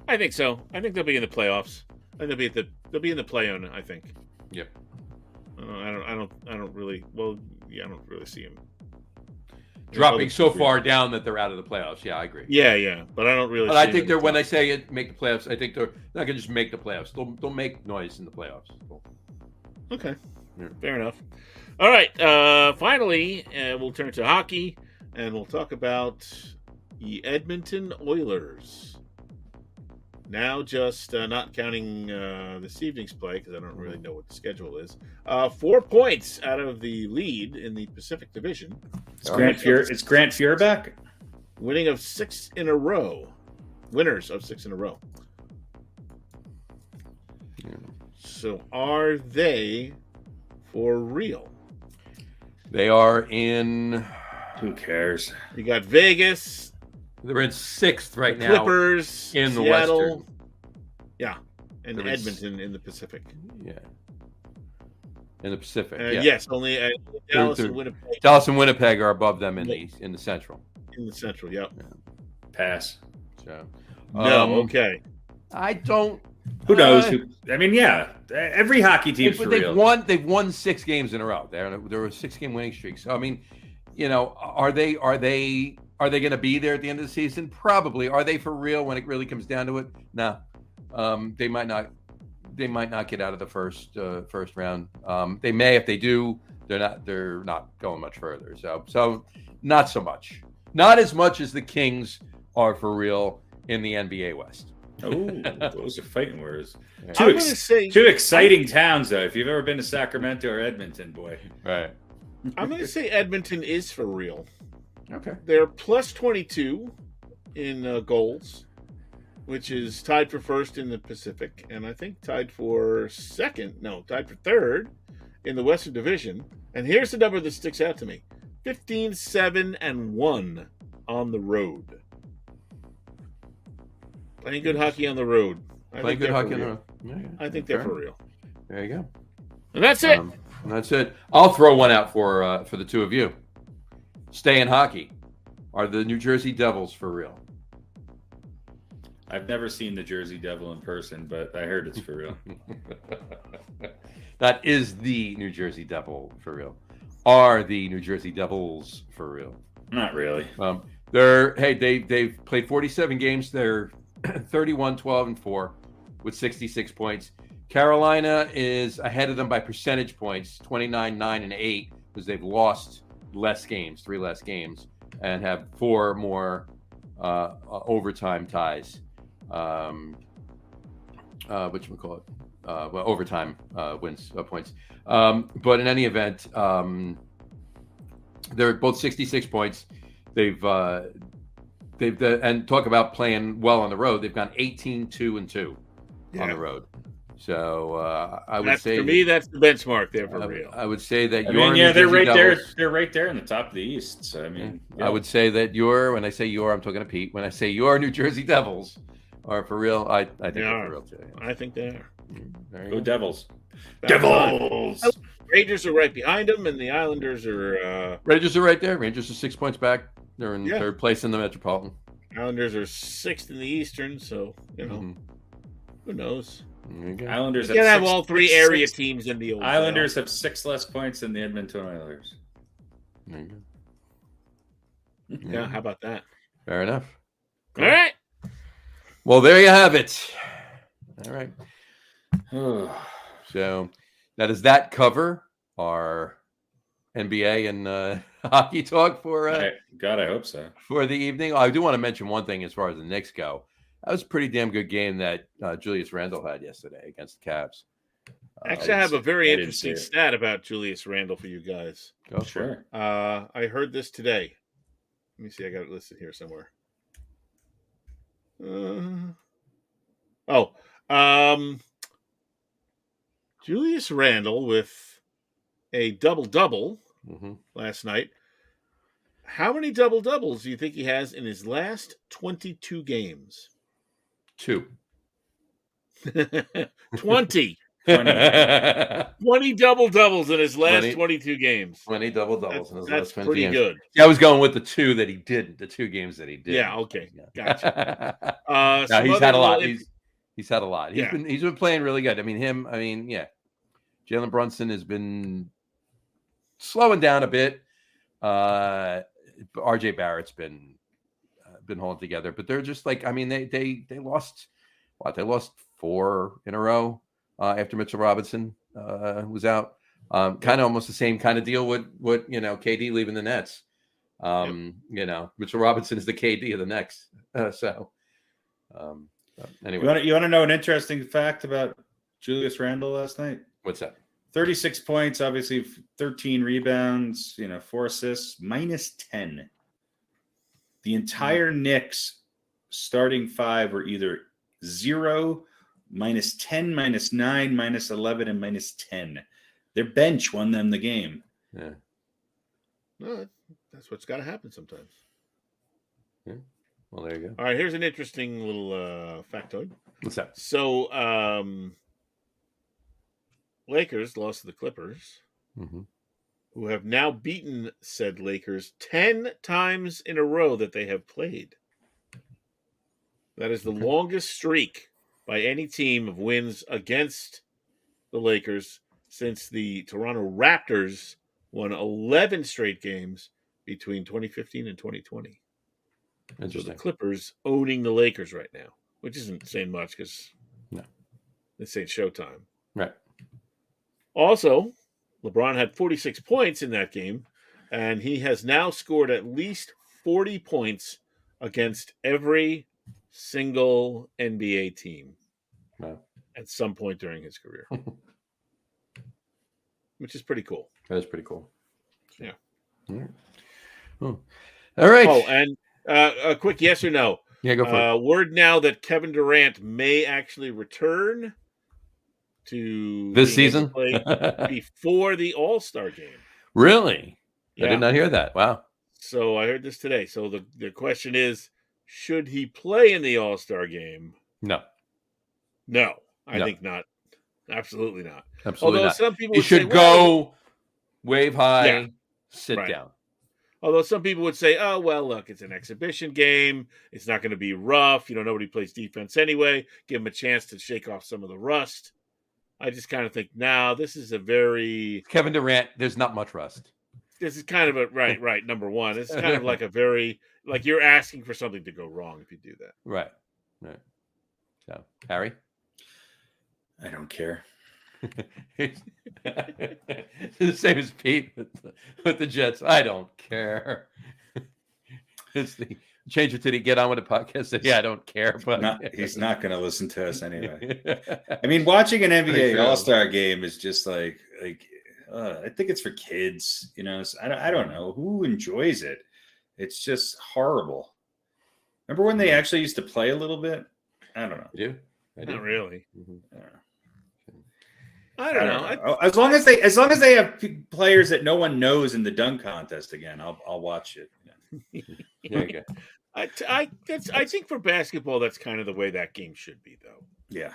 I think so. I think they'll be in the playoffs. I think they'll be in the play-in. I think. Yep. I don't really see them dropping so far down that they're out of the playoffs. Yeah, I agree. Yeah, but I don't really. But I think they're when I say it, make the playoffs. I think they're not gonna just make the playoffs. They'll make noise in the playoffs. Okay. Yeah. Fair enough. All right. Finally, we'll turn to hockey, and we'll talk about the Edmonton Oilers. Now, just not counting this evening's play, because I don't really know what the schedule is. 4 points out of the lead in the Pacific Division. Is Grant Fuhr back? Winners of 6 in a row. Yeah. So, are they for real? They are in. Who cares? You got Vegas. They're in 6th right now. Clippers in Seattle, the Western. Yeah, and They're Edmonton in the Pacific. Yeah, in the Pacific. Yes, only Dallas and Winnipeg. Dallas and Winnipeg are above them in the Central. In the Central, yep. Pass. So no, okay. I don't Who knows? I mean, yeah, every hockey team's for they've real. They've won 6 games in a row. There were a 6-game winning streak. So I mean, are they going to be there at the end of the season? Probably. Are they for real when it really comes down to it? No. They might not. They might not get out of the first round. They may. If they do, they're not going much further. So not so much. Not as much as the Kings are for real in the NBA West. Oh, those are fighting words. Yeah. Two exciting towns, though. If you've ever been to Sacramento or Edmonton, boy. Right. I'm going to say Edmonton is for real. Okay. They're plus 22 in goals, which is tied for first in the Pacific, and I think tied for third in the Western Division. And here's the number that sticks out to me: 15-7-1 on the road. Playing good hockey on the road. Playing good hockey on the road. Yeah, I think they're for real. There you go. And that's it. That's it. I'll throw one out for the two of you. Stay in hockey. Are the New Jersey Devils for real? I've never seen the Jersey Devil in person, but I heard it's for real. That is the New Jersey Devil for real. Are the New Jersey Devils for real? Not really. They've played 47 games. They're 31-12-4 with 66 points. Carolina is ahead of them by percentage points, 29-9-8, because they've lost 3 less games, and have 4 more overtime ties. Overtime wins points. But in any event, they're both 66 points. They've and talk about playing well on the road. They've gone 18-2-2 on the road. So I would say, for me, that's the benchmark there for real. I would say that they're right there. They're right there in the top of the East. So I mean, I would say that when I say I'm talking to Pete. When I say your New Jersey Devils are for real, I think they're for real too. Yeah. I think they are. Go Devils! Devils! Rangers are right behind them, and the Islanders are. Rangers are right there. Rangers are 6 points back. They're in third place in the Metropolitan. Islanders are 6th in the Eastern, so who knows? Islanders have all 3 area teams in the old. Islanders have 6 less points than the Edmonton Oilers. There you go. Yeah, how about that? Fair enough. Cool. All right. Well, there you have it. All right. So now does that cover our NBA and hockey talk for God, I hope so. For the evening? I do want to mention one thing as far as the Knicks go. That was a pretty damn good game that Julius Randle had yesterday against the Cavs. Actually, I have a very interesting stat about Julius Randle for you guys. Go sure. I heard this today. Let me see. I got it listed here somewhere. Julius Randle with a double-double last night. How many double-doubles do you think he has in his last 22 games? 2. 20. 20 double-doubles in his last 22 games. 20 double-doubles in his last 20 games. That's pretty good. Yeah, I was going with the 2 that he didn't, the 2 games that he did. Yeah, okay. Gotcha. No, he's had a lot. He's had a lot. He's been playing really good. Jalen Brunson has been slowing down a bit. RJ Barrett's been holding together, but they're just like, they lost what? They lost 4 in a row after Mitchell Robinson was out. Kind of almost the same kind of deal with KD leaving the Nets. Mitchell Robinson is the KD of the Knicks. Anyway, you want to know an interesting fact about Julius Randle last night? What's that? 36 points, obviously 13 rebounds, 4 assists, -10. The entire Knicks starting 5 were either 0, -10, -9, -11, and -10. Their bench won them the game. Yeah. No, that's what's got to happen sometimes. Yeah. Well, there you go. All right, here's an interesting little factoid. What's that? So, Lakers lost to the Clippers, who have now beaten said Lakers 10 times in a row that they have played. That is the longest streak by any team of wins against the Lakers since the Toronto Raptors won 11 straight games between 2015 and 2020. So the Clippers owning the Lakers right now, which isn't saying much because this ain't Showtime. Right. Also, LeBron had 46 points in that game, and he has now scored at least 40 points against every single NBA team at some point during his career, which is pretty cool. That is pretty cool. Yeah. All right. Oh, and a quick yes or no. Yeah, go for it. Word now that Kevin Durant may actually return to this season before the All-Star game. Really? Yeah. I did not hear that. Wow. So I heard this today. So the question is, should he play in the All-Star game? No, I think not. Absolutely not. Absolutely Although not. some people he would should say, go wave high, sit down. Although some people would say, oh, well, look, it's an exhibition game. It's not going to be rough. Nobody plays defense anyway. Give him a chance to shake off some of the rust. I just kind of think, now this is a very... Kevin Durant, there's not much rust. This is kind of a... Right, number one. It's kind of like a very... Like you're asking for something to go wrong if you do that. Right. So, Harry? I don't care. The same as Pete with the Jets. I don't care. It's the change it to the Get On With It podcast. Said, I don't care. But he's not going to listen to us anyway. I mean, watching an NBA All-Star game is just like I think it's for kids. So I don't know who enjoys it. It's just horrible. Remember when they actually used to play a little bit? I don't know. You do? Not really. Mm-hmm. I don't know. As long as they have players that no one knows in the dunk contest again, I'll watch it. There you go. I think for basketball, that's kind of the way that game should be, though. Yeah.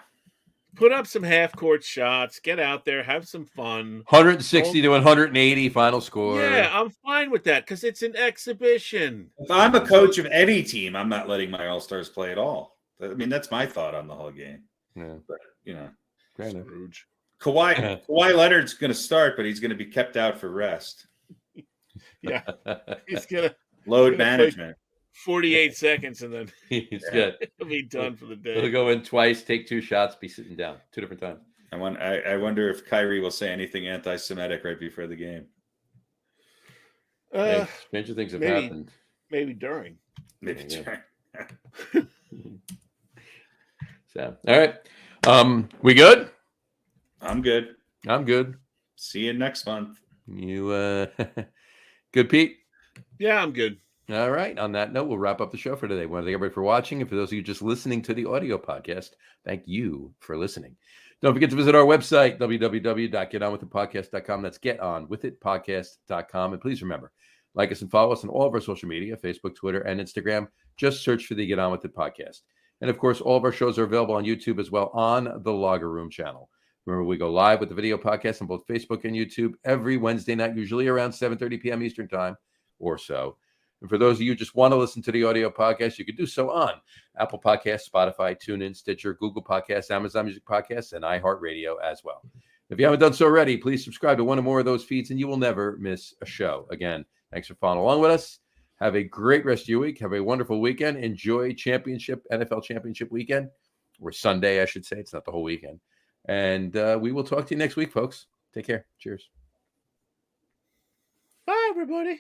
Put up some half-court shots, get out there, have some fun. 160 to 180 final score. Yeah, I'm fine with that because it's an exhibition. If I'm a coach of any team, I'm not letting my All-Stars play at all. I mean, that's my thought on the whole game. Yeah. But, Scrooge. Kawhi Leonard's going to start, but he's going to be kept out for rest. Yeah. He's going to load management. 48 seconds, and then he's good. He'll be done for the day. He'll go in twice, take 2 shots, be sitting down 2 different times. I wonder if Kyrie will say anything anti-Semitic right before the game. Stranger things have happened. Maybe during. Maybe during. So, all right. We good? I'm good. I'm good. See you next month. You good, Pete? Yeah, I'm good. All right. On that note, we'll wrap up the show for today. I want to thank everybody for watching. And for those of you just listening to the audio podcast, thank you for listening. Don't forget to visit our website, www.getonwithitpodcast.com. That's getonwithitpodcast.com. And please remember, like us and follow us on all of our social media, Facebook, Twitter, and Instagram. Just search for the Get On With It podcast. And of course, all of our shows are available on YouTube as well on the Logger Room channel. Remember, we go live with the video podcast on both Facebook and YouTube every Wednesday night, usually around 7:30 p.m. Eastern time or so. And for those of you who just want to listen to the audio podcast, you can do so on Apple Podcasts, Spotify, TuneIn, Stitcher, Google Podcasts, Amazon Music Podcasts, and iHeartRadio as well. If you haven't done so already, please subscribe to one or more of those feeds, and you will never miss a show. Again, thanks for following along with us. Have a great rest of your week. Have a wonderful weekend. Enjoy NFL Championship weekend, or Sunday, I should say. It's not the whole weekend. And we will talk to you next week, folks. Take care. Cheers. Bye, everybody.